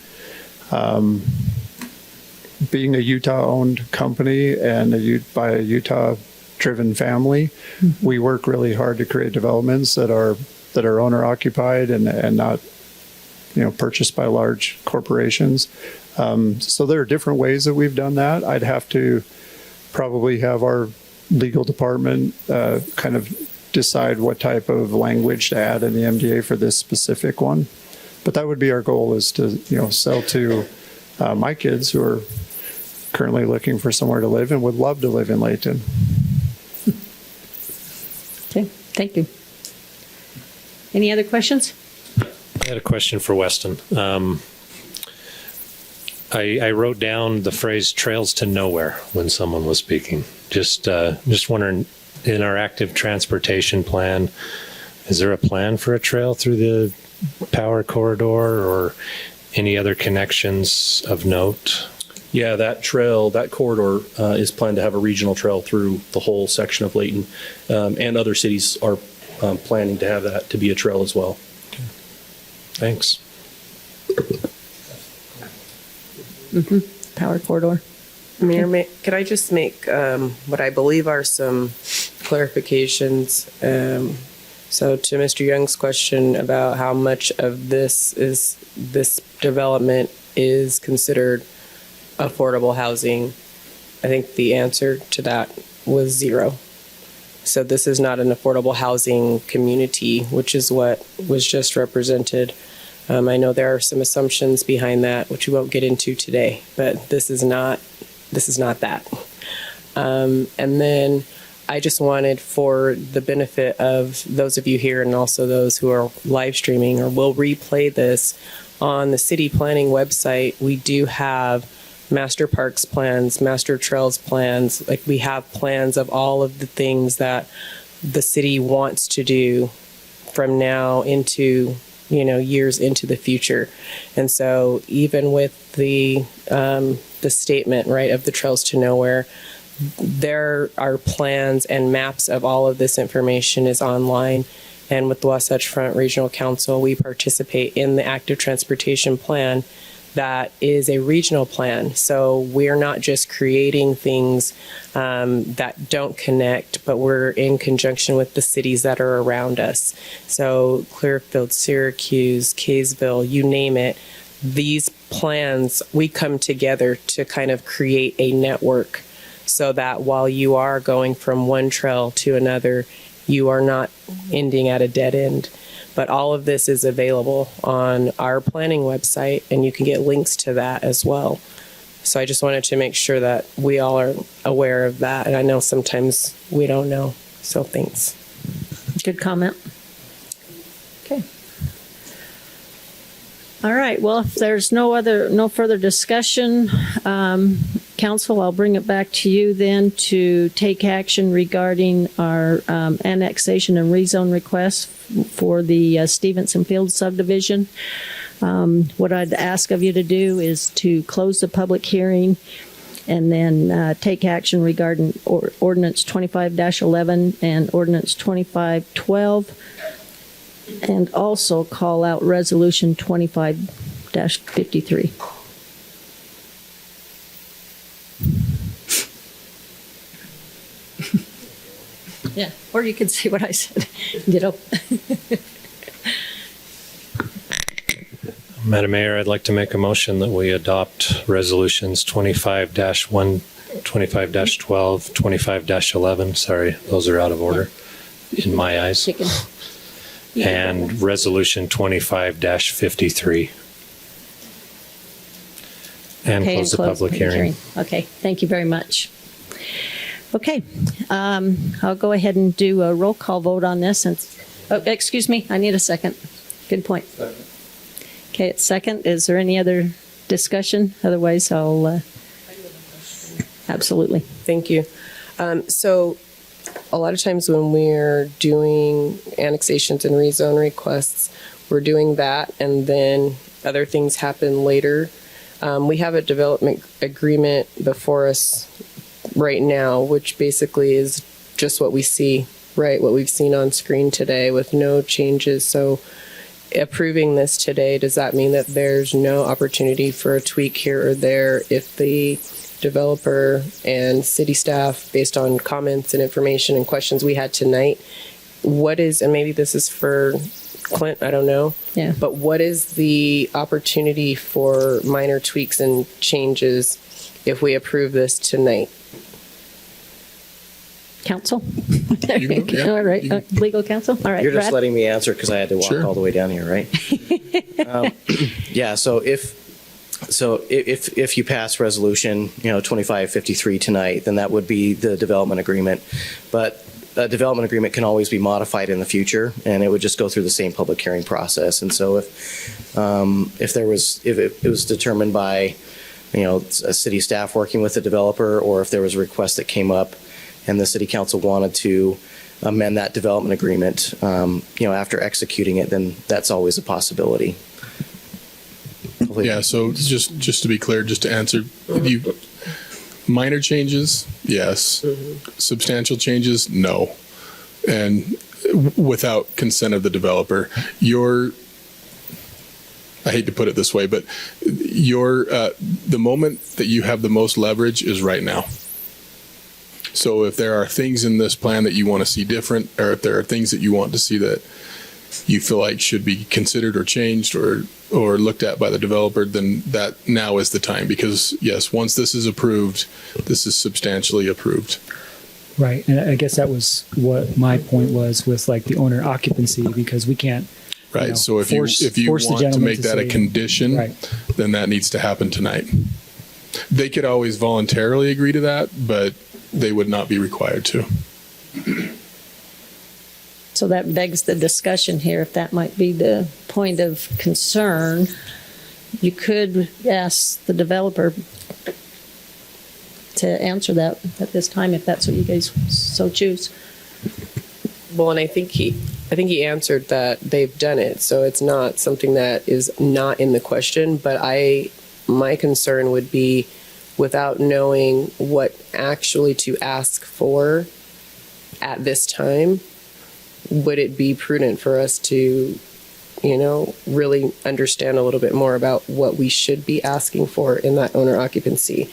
being a Utah-owned company and by a Utah-driven family, we work really hard to create developments that are owner-occupied and not, purchased by large corporations. So there are different ways that we've done that. I'd have to probably have our legal department kind of decide what type of language to add in the MDA for this specific one. But that would be our goal, is to sell to my kids who are currently looking for somewhere to live and would love to live in Layton. Okay, thank you. Any other questions? I had a question for Weston. I wrote down the phrase "trails to nowhere" when someone was speaking. Just wondering, in our active transportation plan, is there a plan for a trail through the power corridor or any other connections of note? Yeah, that trail, that corridor is planned to have a regional trail through the whole section of Layton, and other cities are planning to have that to be a trail as well. Okay. Thanks. Power corridor. Mayor, could I just make what I believe are some clarifications? So to Mr. Young's question about how much of this development is considered affordable housing, I think the answer to that was 0. So this is not an affordable housing community, which is what was just represented. I know there are some assumptions behind that, which we won't get into today, but this is not that. And then I just wanted, for the benefit of those of you here and also those who are live streaming or will replay this, on the city planning website, we do have master parks plans, master trails plans. Like, we have plans of all of the things that the city wants to do from now into years into the future. And so even with the statement, right, of the Trails to Nowhere, there are plans and maps of all of this information is online. And with the Wasatch Front Regional Council, we participate in the active transportation plan that is a regional plan. So we're not just creating things that don't connect, but we're in conjunction with the cities that are around us. So Clearfield, Syracuse, Kaysville, you name it. These plans, we come together to kind of create a network so that while you are going from one trail to another, you are not ending at a dead end. But all of this is available on our planning website, and you can get links to that as well. So I just wanted to make sure that we all are aware of that. And I know sometimes we don't know. So thanks. Good comment. Okay. All right. Well, if there's no further discussion, Council, I'll bring it back to you then to take action regarding our annexation and rezone request for the Stevenson Field subdivision. What I'd ask of you to do is to close the public hearing and then take action regarding Ordinance 25-11 and Ordinance 25-12, and also call out Resolution 25-53. Yeah, or you could say what I said. Madam Mayor, I'd like to make a motion that we adopt resolutions 25-1, 25-12, 25-11. Sorry, those are out of order in my eyes. Chicken. And resolution 25-53. And Okay, close the public hearing. Okay, thank you very much. Okay, I'll go ahead and do a roll call vote on this. And, oh, excuse me, I need a second. Good point. Okay, it's second. Is there any other discussion? Otherwise, I'll, absolutely. Thank you. So a lot of times when we're doing annexations and rezone requests, we're doing that and then other things happen later. We have a development agreement before us right now, which basically is just what we see, right? What we've seen on screen today with no changes. So approving this today, does that mean that there's no opportunity for a tweak here or there if the developer and city staff, based on comments and information and questions we had tonight, what is, and maybe this is for Clint, I don't know, yeah, but what is the opportunity for minor tweaks and changes if we approve this tonight? Counsel? You can go, yeah. All right, legal counsel? All right, You're just Brad? letting me answer because I had to walk Sure. all the way down here, right? Yeah. So if you pass resolution, 2553 tonight, then that would be the development agreement. But a development agreement can always be modified in the future, and it would just go through the same public hearing process. And so if it was determined by, a city staff working with the developer, or if there was a request that came up and the city council wanted to amend that development agreement, after executing it, then that's always a possibility. Yeah, so just to be clear, just to answer, minor changes, yes. Substantial changes, no. And without consent of the developer, I hate to put it this way, but the moment that you have the most leverage is right now. So if there are things in this plan that you want to see different, or if there are things that you want to see that you feel like should be considered or changed or looked at by the developer, then that now is the time. Because yes, once this is approved, this is substantially approved. Right, and I guess that was what my point was with like the owner occupancy, because we can't. Right. So if you want to make that a condition, right, then that needs to happen tonight. They could always voluntarily agree to that, but they would not be required to. So that begs the discussion here, if that might be the point of concern. You could ask the developer to answer that at this time, if that's what you guys so choose. Well, and I think he answered that they've done it, so it's not something that is not in the question. But my concern would be, without knowing what actually to ask for at this time, would it be prudent for us to, really understand a little bit more about what we should be asking for in that owner occupancy?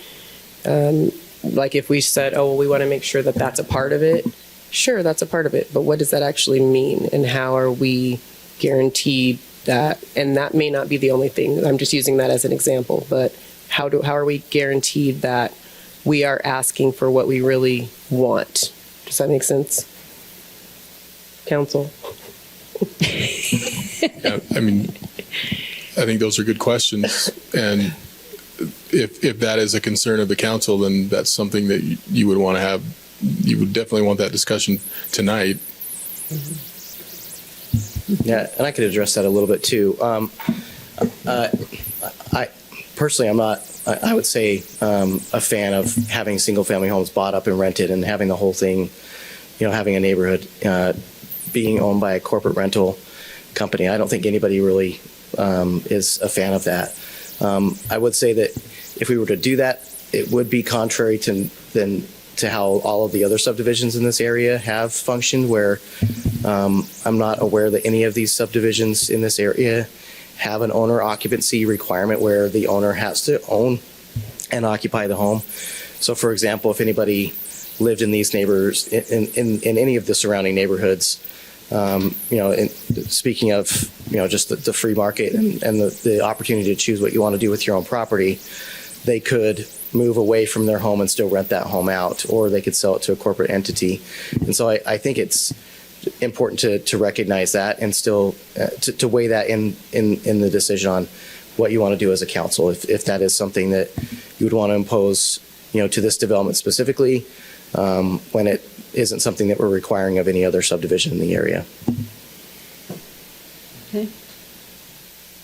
Like if we said, oh, well, we want to make sure that that's a part of it. Sure, that's a part of it. But what does that actually mean? And how are we guaranteed that? And that may not be the only thing. I'm just using that as an example. But how are we guaranteed that we are asking for what we really want? Does that make sense? Council? Yeah, I think those are good questions. And if that is a concern of the council, then that's something that you would want to have. You would definitely want that discussion tonight. Yeah, and I could address that a little bit too. I personally, I'm not, I would say, a fan of having single family homes bought up and rented and having the whole thing, having a neighborhood being owned by a corporate rental company. I don't think anybody really is a fan of that. I would say that if we were to do that, it would be contrary to how all of the other subdivisions in this area have functioned, where I'm not aware that any of these subdivisions in this area have an owner occupancy requirement where the owner has to own and occupy the home. So for example, if anybody lived in these neighbors, in any of the surrounding neighborhoods, Speaking of, just the free market and the opportunity to choose what you want to do with your own property, they could move away from their home and still rent that home out, or they could sell it to a corporate entity. And so I think it's important to recognize that and still to weigh that in the decision on what you want to do as a council, if that is something that you would want to impose, to this development specifically, when it isn't something that we're requiring of any other subdivision in the area. Okay.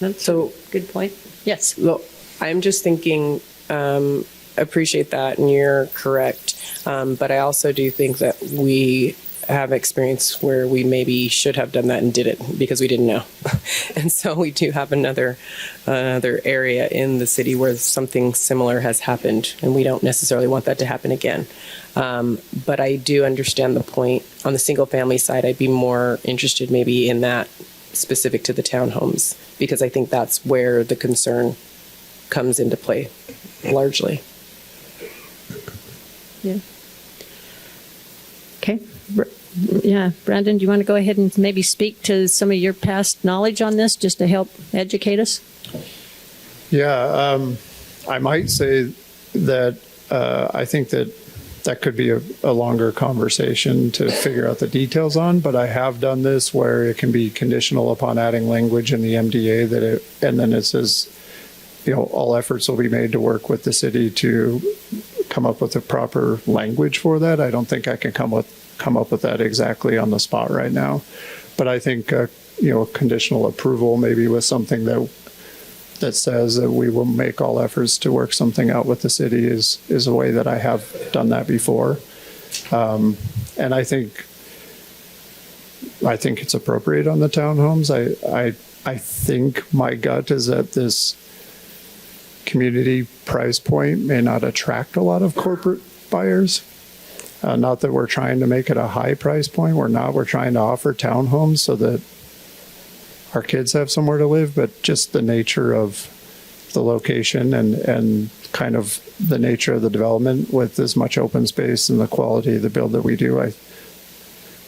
That's a good point. Yes. Well, I'm just thinking, appreciate that, and you're correct. But I also do think that we have experience where we maybe should have done that and didn't because we didn't know. And so we do have another area in the city where something similar has happened, and we don't necessarily want that to happen again. But I do understand the point. On the single family side, I'd be more interested maybe in that specific to the townhomes, because I think that's where the concern comes into play largely. Yeah. Okay. Yeah, Brandon, do you want to go ahead and maybe speak to some of your past knowledge on this just to help educate us? Yeah, I might say that I think that could be a longer conversation to figure out the details on, but I have done this where it can be conditional upon adding language in the MDA and then it says, all efforts will be made to work with the city to come up with the proper language for that. I don't think I can come up with that exactly on the spot right now, but I think conditional approval maybe with something that says that we will make all efforts to work something out with the city is a way that I have done that before, and I think it's appropriate on the townhomes. I think my gut is that this community price point may not attract a lot of corporate buyers. Not that we're trying to make it a high price point. We're not. We're trying to offer townhomes so that our kids have somewhere to live, but just the nature of the location and kind of the nature of the development with as much open space and the quality of the build that we do,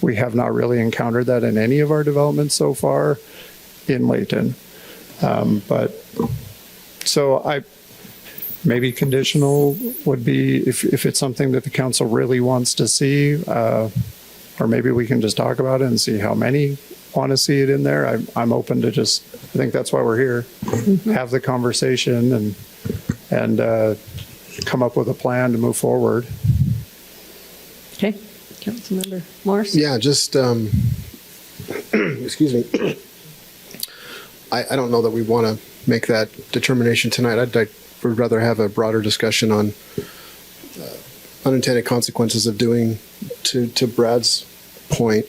we have not really encountered that in any of our developments so far in Layton. Maybe conditional would be if it's something that the council really wants to see, or maybe we can just talk about it and see how many want to see it in there. I'm open to I think that's why we're here, have the conversation and come up with a plan to move forward. Okay. Councilmember Morris? Yeah, just, excuse me. I don't know that we want to make that determination tonight. I would rather have a broader discussion on unintended consequences of doing, to Brad's point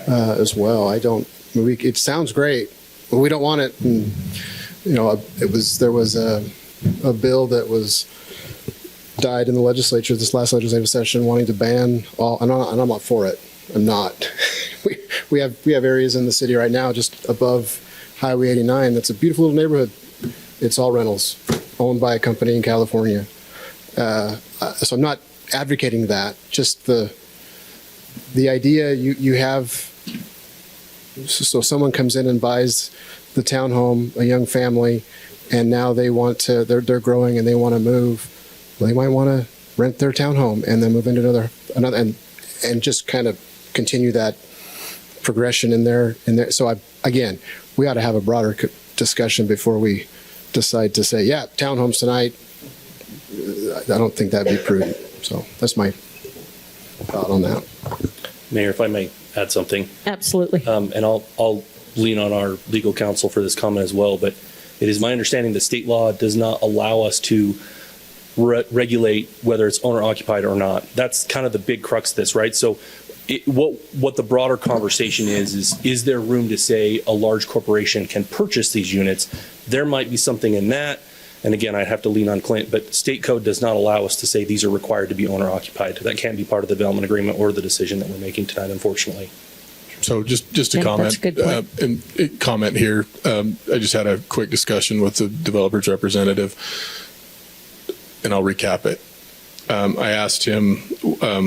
as well. It sounds great, but we don't want it. And, there was a bill that died in the legislature this last legislative session wanting to ban all, and I'm not for it. I'm not. We have areas in the city right now just above Highway 89 that's a beautiful little neighborhood. It's all rentals owned by a company in California. So I'm not advocating that. Just the idea you have. So someone comes in and buys the townhome, a young family, and now they want to. They're growing and they want to move. Well, they might want to rent their townhome and then move into another and just kind of continue that progression in there. So we ought to have a broader discussion before we decide to say, yeah, townhomes tonight. I don't think that'd be prudent. So that's my thought on that. Mayor, if I may add something. Absolutely. And I'll lean on our legal counsel for this comment as well, but it is my understanding that state law does not allow us to regulate whether it's owner occupied or not. That's kind of the big crux of this, right? So what the broader conversation is there room to say a large corporation can purchase these units? There might be something in that. And again, I'd have to lean on Clint, but state code does not allow us to say these are required to be owner occupied. That can't be part of the development agreement or the decision that we're making tonight, unfortunately. So just to comment, and comment here, I just had a quick discussion with the developer's representative, and I'll recap it. I asked him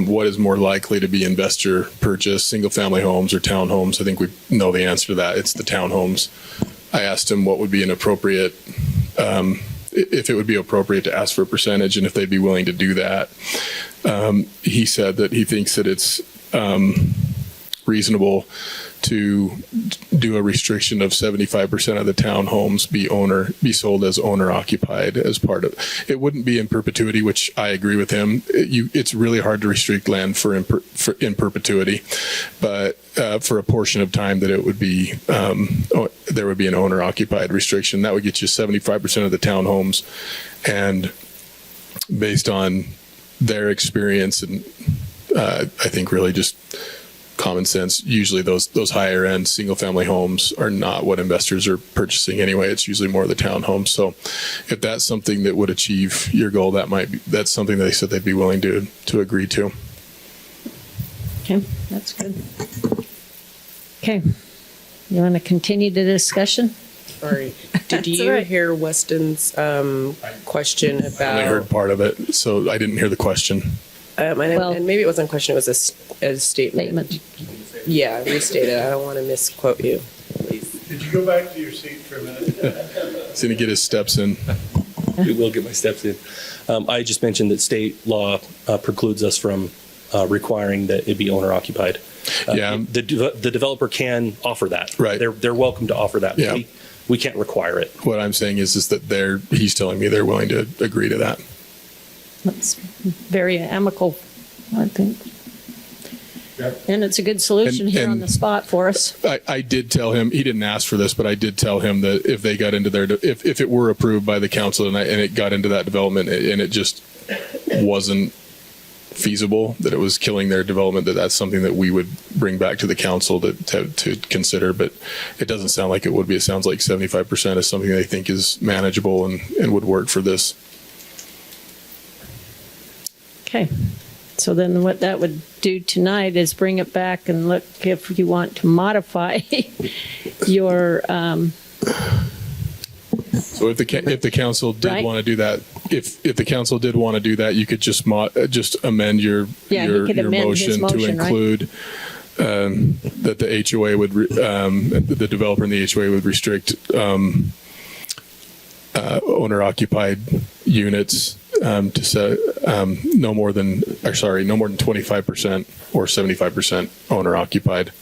what is more likely to be investor purchase, single-family homes or townhomes. I think we know the answer to that. It's the townhomes. I asked him what would be an appropriate, if it would be appropriate to ask for a percentage and if they'd be willing to do that. He said that he thinks that it's reasonable to do a restriction of 75% of the townhomes be sold as owner occupied as part of it. Wouldn't be in perpetuity, which I agree with him. It's really hard to restrict land for in perpetuity, but for a portion of time that it would be there would be an owner occupied restriction that would get you 75% of the townhomes, and based on their experience and I think really just common sense, usually those higher end single family homes are not what investors are purchasing anyway. It's usually more of the townhomes. So if that's something that would achieve your goal, that's something they said they'd be willing to agree to. Okay, that's good. Okay, you want to continue the discussion? Sorry. Did you hear Weston's question about? I only heard part of it, so I didn't hear the question. And maybe it wasn't a question, it was a statement. Yeah, restate it. I don't want to misquote you, please. Could you go back to your seat for a minute? He's going to get his steps in. We will get my steps in. I just mentioned that state law precludes us from requiring that it be owner occupied. The developer can offer that. Right. They're welcome to offer that. Yeah. We can't require it. What I'm saying is that he's telling me they're willing to agree to that. That's very amicable, I think. And it's a good solution here on the spot for us. I did tell him, he didn't ask for this, but I did tell him that if they got into if it were approved by the council and it got into that development and it just wasn't feasible, that it was killing their development, that's something that we would bring back to the council to consider. But it doesn't sound like it would be. It sounds like 75% is something they think is manageable and would work for this. Okay, so then what that would do tonight is bring it back and look if you want to modify your. So if the council did want to do that, if the council did want to do that, you could just amend your motion to include that the HOA would the developer and the HOA would restrict owner occupied units to set no more than 25% or 75% owner occupied.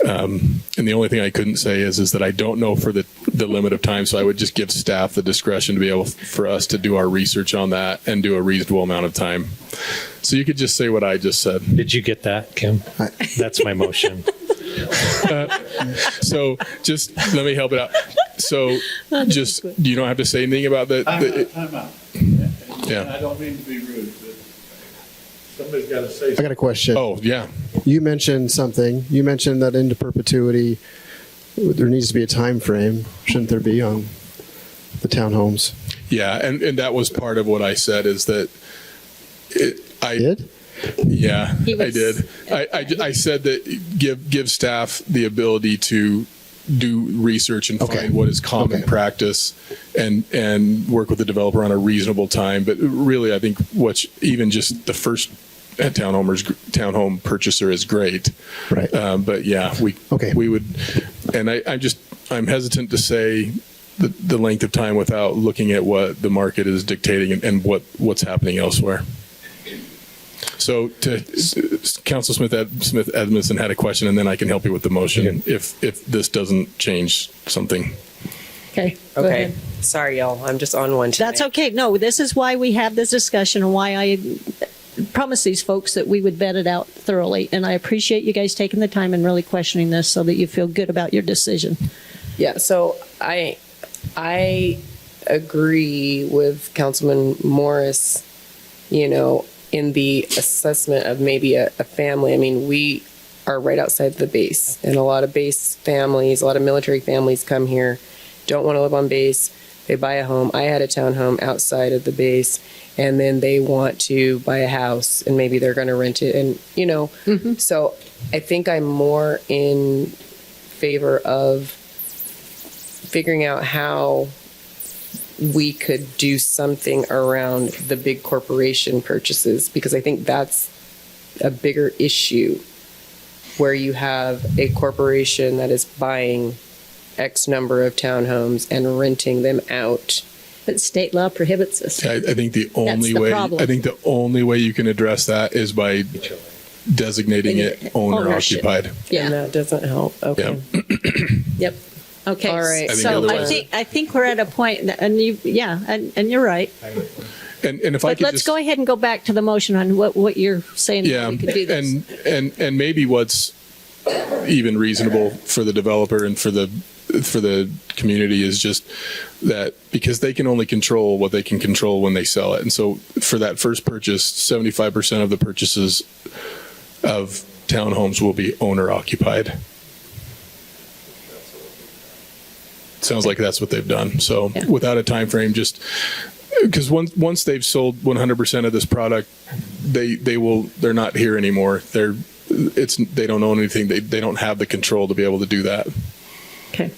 And the only thing I couldn't say is that I don't know for the limit of time, so I would just give staff the discretion to be able for us to do our research on that and do a reasonable amount of time. So you could just say what I just said. Did you get that, Kim? That's my motion. So just let me help it out. So just you don't have to say anything about that. Time out. Yeah. I don't mean to be rude, but somebody's got to say something. I got a question. Oh, yeah. You mentioned something. You mentioned that into perpetuity, there needs to be a time frame. Shouldn't there be on the townhomes? Yeah, and that was part of what I said is that I did. Yeah, I did. I said that give staff the ability to do research and find what is common practice and work with the developer on a reasonable time. But really, I think even just the first townhome purchaser is great. Right. But yeah, we would, and I'm hesitant to say the length of time without looking at what the market is dictating and what's happening elsewhere. So Council Smith Edmondson had a question, and then I can help you with the motion if this doesn't change something. Okay. Go ahead. Sorry, y'all. I'm just on one tonight. That's okay. No, this is why we have this discussion and why I promised these folks that we would vet it out thoroughly. And I appreciate you guys taking the time and really questioning this so that you feel good about your decision. Yeah. So I agree with Councilman Morris, in the assessment of maybe a family. I mean, we are right outside the base, and a lot of base families, a lot of military families come here, don't want to live on base. They buy a home. I had a townhome outside of the base, and then they want to buy a house, and maybe they're going to rent it. And, so I think I'm more in favor of figuring out how we could do something around the big corporation purchases, because I think that's a bigger issue, where you have a corporation that is buying X number of townhomes and renting them out. But state law prohibits this. I think the only way you can address that is by designating it owner occupied. Yeah. And that doesn't help. Okay. Yep. Okay. All right. So I think we're at a point, and you're right. And if I But could let's go ahead and go back to the motion on what you're saying. Yeah, we could do this. and maybe what's even reasonable for the developer and for the community is just that, because they can only control what they can control when they sell it. And so for that first purchase, 75% of the purchases of townhomes will be owner occupied. Sounds like that's what they've done. So without a time frame, just because once they've sold 100% of this product, they're not here anymore. They don't own anything. They don't have the control to be able to do that. Okay.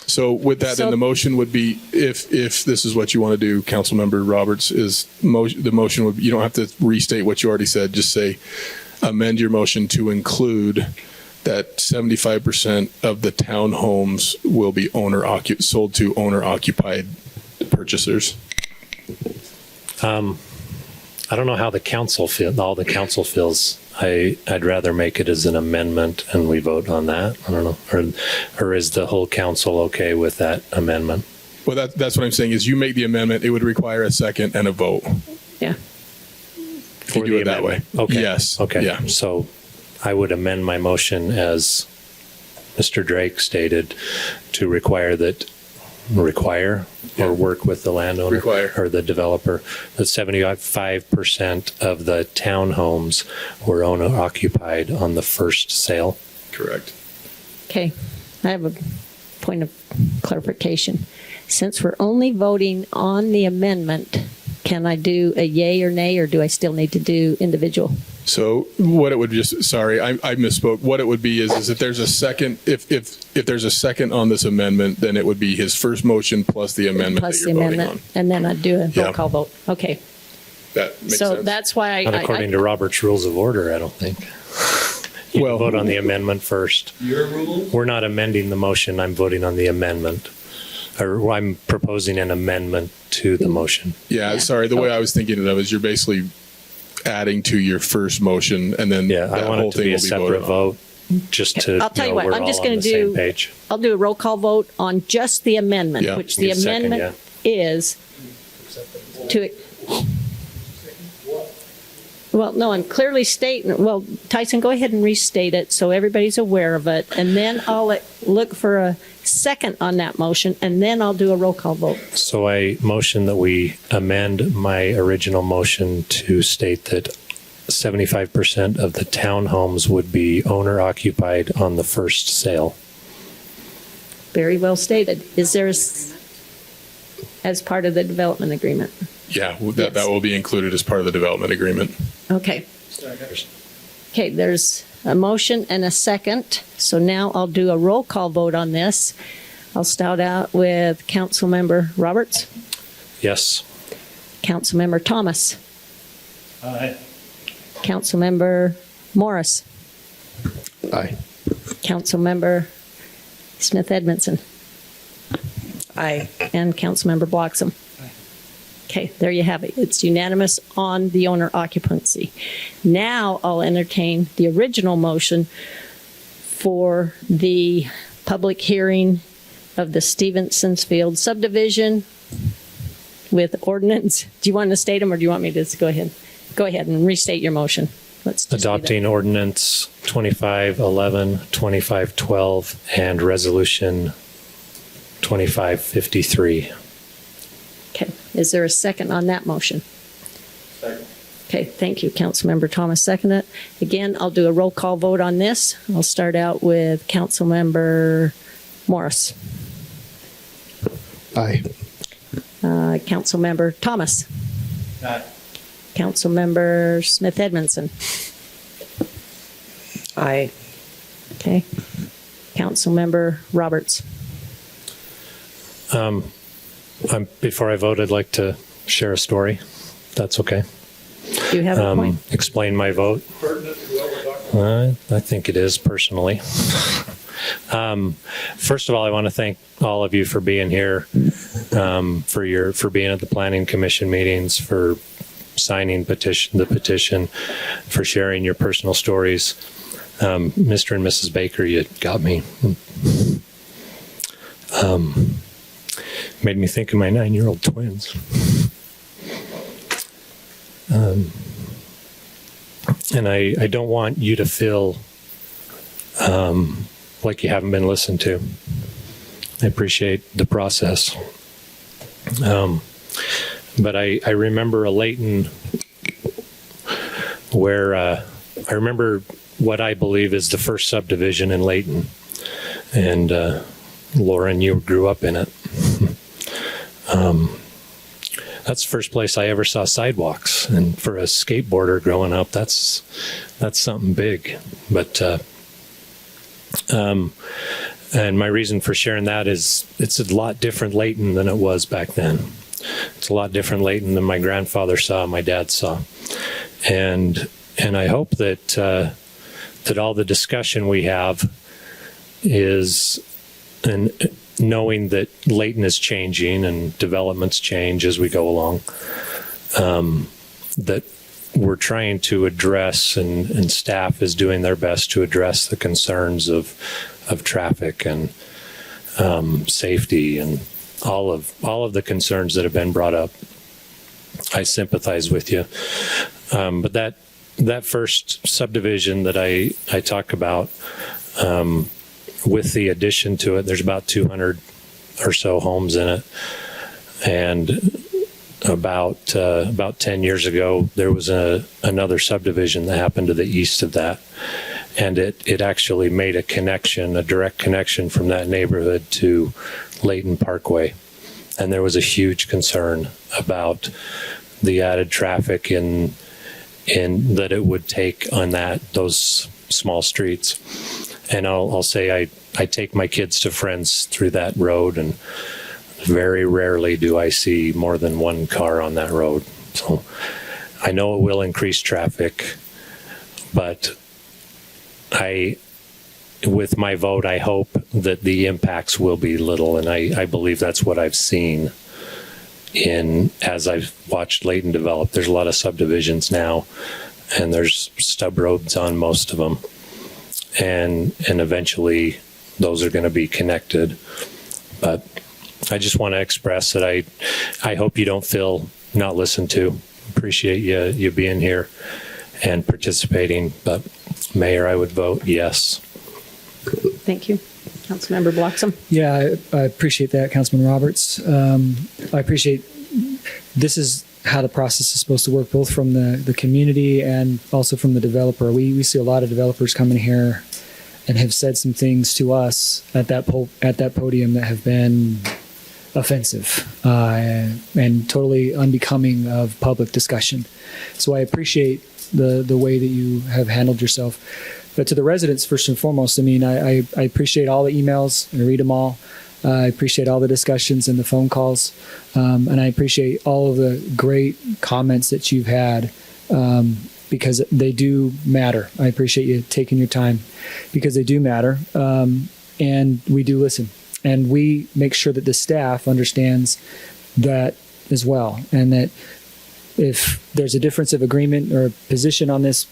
So with that, then the motion would be, if this is what you want to do, Councilmember Roberts, the motion would be, you don't have to restate what you already said. Just say, amend your motion to include that 75% of the townhomes will be sold to owner occupied purchasers. I don't know how all the council feels. I'd rather make it as an amendment and we vote on that. I don't know. Or is the whole council okay with that amendment? Well, that's what I'm saying is you make the amendment, it would require a second and a vote. Yeah. If you do it that way. Okay. Yes. Okay. Yeah. So I would amend my motion as Mr. Drake stated to require or work with the landowner or the developer that 75% of the townhomes were owner occupied on the first sale. Correct. Okay. I have a point of clarification. Since we're only voting on the amendment, can I do a yay or nay, or do I still need to do individual? So what it would sorry, I misspoke. What it would be is if there's a second, if there's a second on this amendment, then it would be his first motion plus the amendment Plus that the you're amendment, voting and then I'd do a Yeah. roll call vote. Okay. That makes So sense. that's why Not according to Robert's Rules of Order, I don't think. You can vote on the amendment first. Your rules? We're not amending the motion. I'm voting on the amendment. Or I'm proposing an amendment to the motion. Yeah, sorry. The way I was thinking of it is you're basically adding to your first motion, and then I that want whole it to thing be a will be separate voted on. vote, just to I'll tell you know what, we're I'm just all going on to the same do, page. I'll do a roll call vote on just the amendment, Yeah. which the Need a second, amendment is to, well, no, I'm clearly stating, well, Tyson, go ahead and restate it so everybody's aware of it. And then I'll look for a second on that motion, and then I'll do a roll call vote. So I motion that we amend my original motion to state that 75% of the townhomes would be owner occupied on the first sale. Very well stated. Is there, as part of the development agreement? Yeah, that will be included as part of the development agreement. Okay. Okay, there's a motion and a second. So now I'll do a roll call vote on this. I'll start out with Councilmember Roberts, Yes. Councilmember Thomas, Aye. Councilmember Morris, Aye. Councilmember Smith Edmondson, Aye. and Councilmember Bloxham. Okay, there you have it. It's unanimous on the owner occupancy. Now I'll entertain the original motion for the public hearing of the Stevenson's Field subdivision with ordinance. Do you want to state them, or do you want me to just go ahead? Go ahead and restate your motion. Let's just do that. Adopting ordinance 2511, 2512, and resolution 2553. Okay, is there a second on that motion? Second. Okay, thank you, Councilmember Thomas, second it. Again, I'll do a roll call vote on this. I'll start out with Councilmember Morris. Aye. Councilmember Thomas. Aye. Councilmember Smith Edmondson. Aye. Okay. Councilmember Roberts. Before I vote, I'd like to share a story. If that's okay. Do you have a point? Explain my vote. I think it is personally. First of all, I want to thank all of you for being here, for being at the Planning Commission meetings, for signing the petition, for sharing your personal stories. Mr. and Mrs. Baker, you got me. Made me think of my 9-year-old twins. And I don't want you to feel like you haven't been listened to. I appreciate the process. But I remember a Layton where I remember what I believe is the first subdivision in Layton. And Lauren, you grew up in it. That's the first place I ever saw sidewalks. And for a skateboarder growing up, that's something big. But and my reason for sharing that is it's a lot different Layton than it was back then. It's a lot different Layton than my grandfather saw, my dad saw. And I hope that all the discussion we have is, and knowing that Layton is changing and developments change as we go along, that we're trying to address and staff is doing their best to address the concerns of traffic and safety and all of the concerns that have been brought up. I sympathize with you. But that first subdivision that I talk about, with the addition to it, there's about 200 or so homes in it. And about 10 years ago, there was another subdivision that happened to the east of that. And it actually made a direct connection from that neighborhood to Layton Parkway. And there was a huge concern about the added traffic in that it would take on those small streets. And I'll say I take my kids to friends through that road, and very rarely do I see more than one car on that road. So I know it will increase traffic, but with my vote, I hope that the impacts will be little, and I believe that's what I've seen as I've watched Layton develop. There's a lot of subdivisions now, and there's stub roads on most of them. And eventually those are going to be connected. But I just want to express that I hope you don't feel not listened to. Appreciate you being here and participating. But Mayor, I would vote yes. Thank you. Councilmember Bloxham. Yeah, I appreciate that, Councilman Roberts. I appreciate this is how the process is supposed to work, both from the community and also from the developer. We see a lot of developers coming here and have said some things to us at that podium that have been offensive and totally unbecoming of public discussion. So I appreciate the way that you have handled yourself. But to the residents, first and foremost, I mean, I appreciate all the emails. I read them all. I appreciate all the discussions and the phone calls. And I appreciate all of the great comments that you've had because they do matter. I appreciate you taking your time because they do matter. And we do listen. And we make sure that the staff understands that as well. And that if there's a difference of agreement or position on this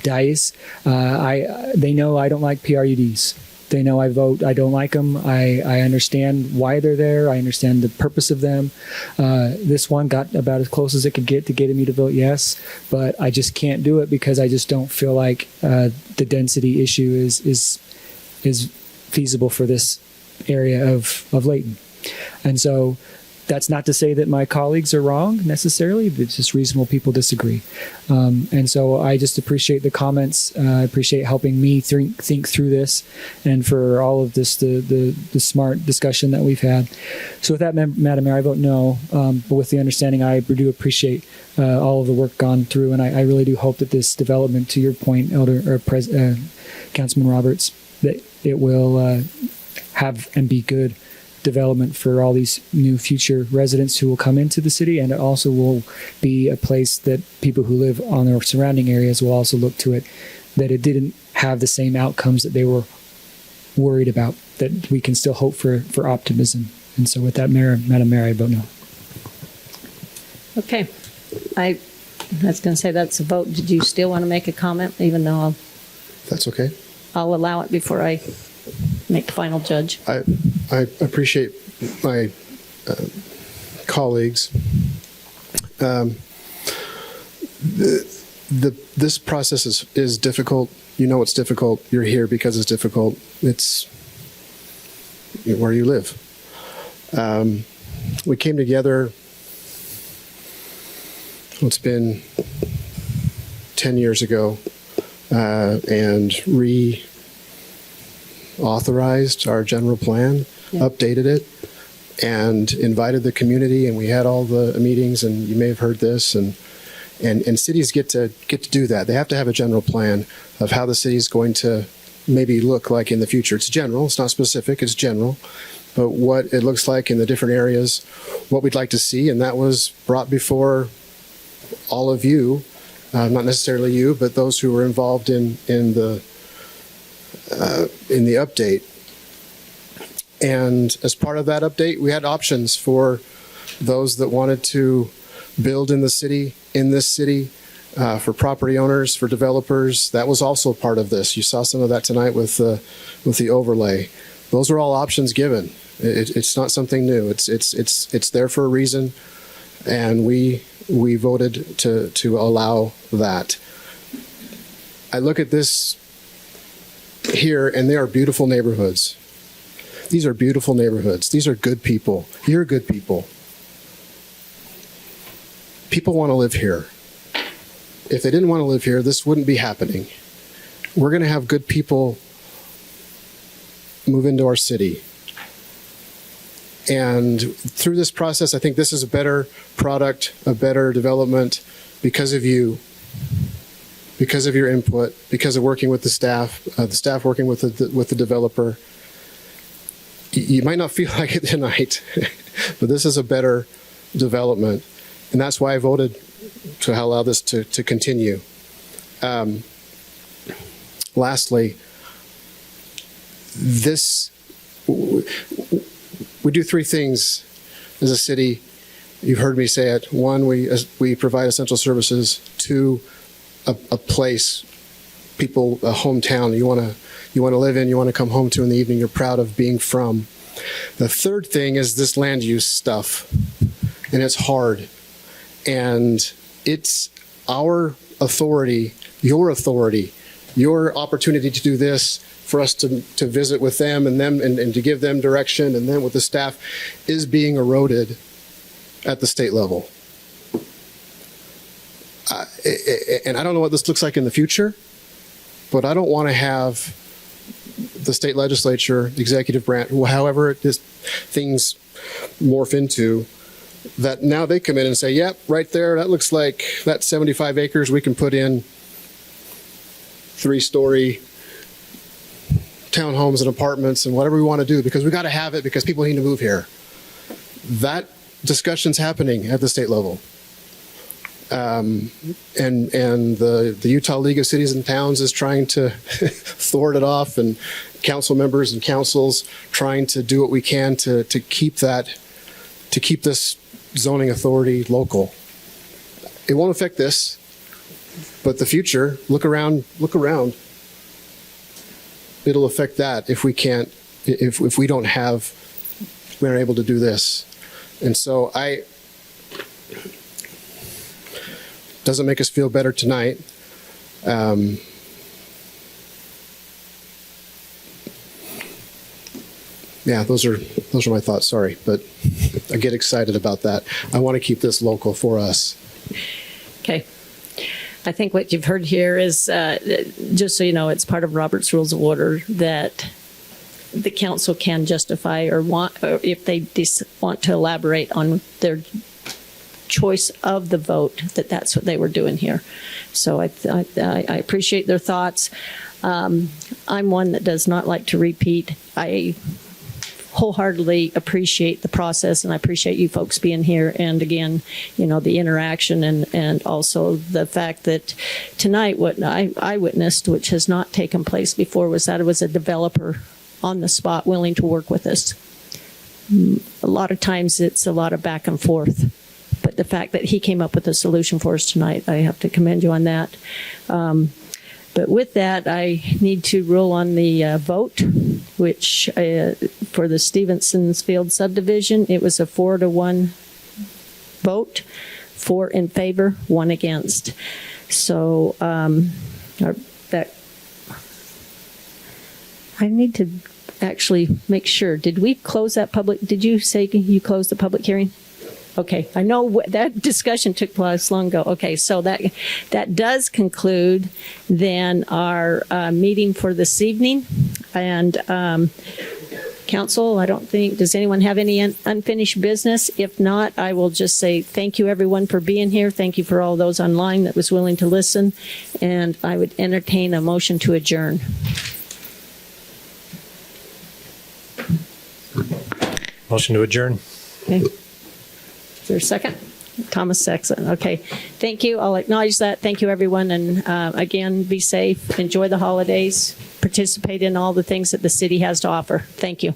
dais, they know I don't like PRUDs. They know I don't like them. I understand why they're there. I understand the purpose of them. This one got about as close as it could get to getting me to vote yes, but I just can't do it because I just don't feel like the density issue is feasible for this area of Layton. And so that's not to say that my colleagues are wrong necessarily, but it's just reasonable people disagree. And so I just appreciate the comments. I appreciate helping me think through this and for all of this, the smart discussion that we've had. So with that, Madam Mayor, I vote no, but with the understanding I do appreciate all of the work gone through, and I really do hope that this development, to your point, Councilman Roberts, that it will have and be good development for all these new future residents who will come into the city, and it also will be a place that people who live on the surrounding areas will also look to it, that it didn't have the same outcomes that they were worried about, that we can still hope for optimism. And so with that, Madam Mayor, I vote no. Okay. I was going to say that's a vote. Did you still want to make a comment, even though That's okay. I'll allow it before I make the final judge? I appreciate my colleagues. This process is difficult. You know it's difficult. You're here because it's difficult. It's where you live. We came together, it's been 10 years ago, and reauthorized our general plan, updated it, and invited the community, and we had all the meetings, and you may have heard this, and cities get to do that. They have to have a general plan of how the city is going to maybe look like in the future. It's general, it's not specific, it's general, but what it looks like in the different areas, what we'd like to see, and that was brought before all of you, not necessarily you, but those who were involved in the update. And as part of that update, we had options for those that wanted to build in the city, in this city, for property owners, for developers. That was also part of this. You saw some of that tonight with the overlay. Those are all options given. It's not something new. It's there for a reason, and we voted to allow that. I look at this here, and they are beautiful neighborhoods. These are beautiful neighborhoods. These are good people. You're good people. People want to live here. If they didn't want to live here, this wouldn't be happening. We're going to have good people move into our city. And through this process, I think this is a better product, a better development because of you, because of your input, because of working with the staff working with the developer. You might not feel like it tonight, but this is a better development. And that's why I voted to allow this to continue. Lastly, we do three things as a city. You've heard me say it. One, we provide essential services. Two, a place, people, a hometown you want to live in, you want to come home to in the evening, you're proud of being from. The third thing is this land use stuff, and it's hard. And it's our authority, your opportunity to do this, for us to visit with them and to give them direction, and then with the staff, is being eroded at the state level. And I don't know what this looks like in the future, but I don't want to have the state legislature, the executive branch, however things morph into, that now they come in and say, yep, right there, that looks like that 75 acres we can put in 3-story townhomes and apartments and whatever we want to do, because we got to have it because people need to move here. That discussion's happening at the state level. And the Utah League of Cities and Towns is trying to thwart it off, and council members and councils trying to do what we can to keep this zoning authority local. It won't affect this, but the future, look around. It'll affect that if we can't, if we don't have, we're not able to do this. And so doesn't make us feel better tonight. Yeah, those are my thoughts. Sorry, but I get excited about that. I want to keep this local for us. Okay. I think what you've heard here is, just so you know, it's part of Robert's Rules of Order that the council can justify or if they want to elaborate on their choice of the vote, that's what they were doing here. So I appreciate their thoughts. I'm one that does not like to repeat. wholeheartedly appreciate the process, and I appreciate you folks being here. And again, the interaction and also the fact that tonight what I witnessed, which has not taken place before, was that it was a developer on the spot willing to work with us. A lot of times it's a lot of back and forth, but the fact that he came up with a solution for us tonight, I have to commend you on that. But with that, I need to rule on the vote, which for the Stevenson's Field subdivision, it was a 4-1 vote, 4 in favor, 1 against. So that I need to actually make sure. Did we close that public? Did you say you closed the public hearing? Okay, I know that discussion took place long ago. Okay, so that does conclude then our meeting for this evening. And council, I don't think, does anyone have any unfinished business? If not, I will just say thank you everyone for being here. Thank you for all those online that was willing to listen. And I would entertain a motion to adjourn. Motion to adjourn. Okay. Is there a second? Thomas Sexton. Okay. Thank you. I'll acknowledge that. Thank you, everyone. And again, be safe. Enjoy the holidays. Participate in all the things that the city has to offer. Thank you.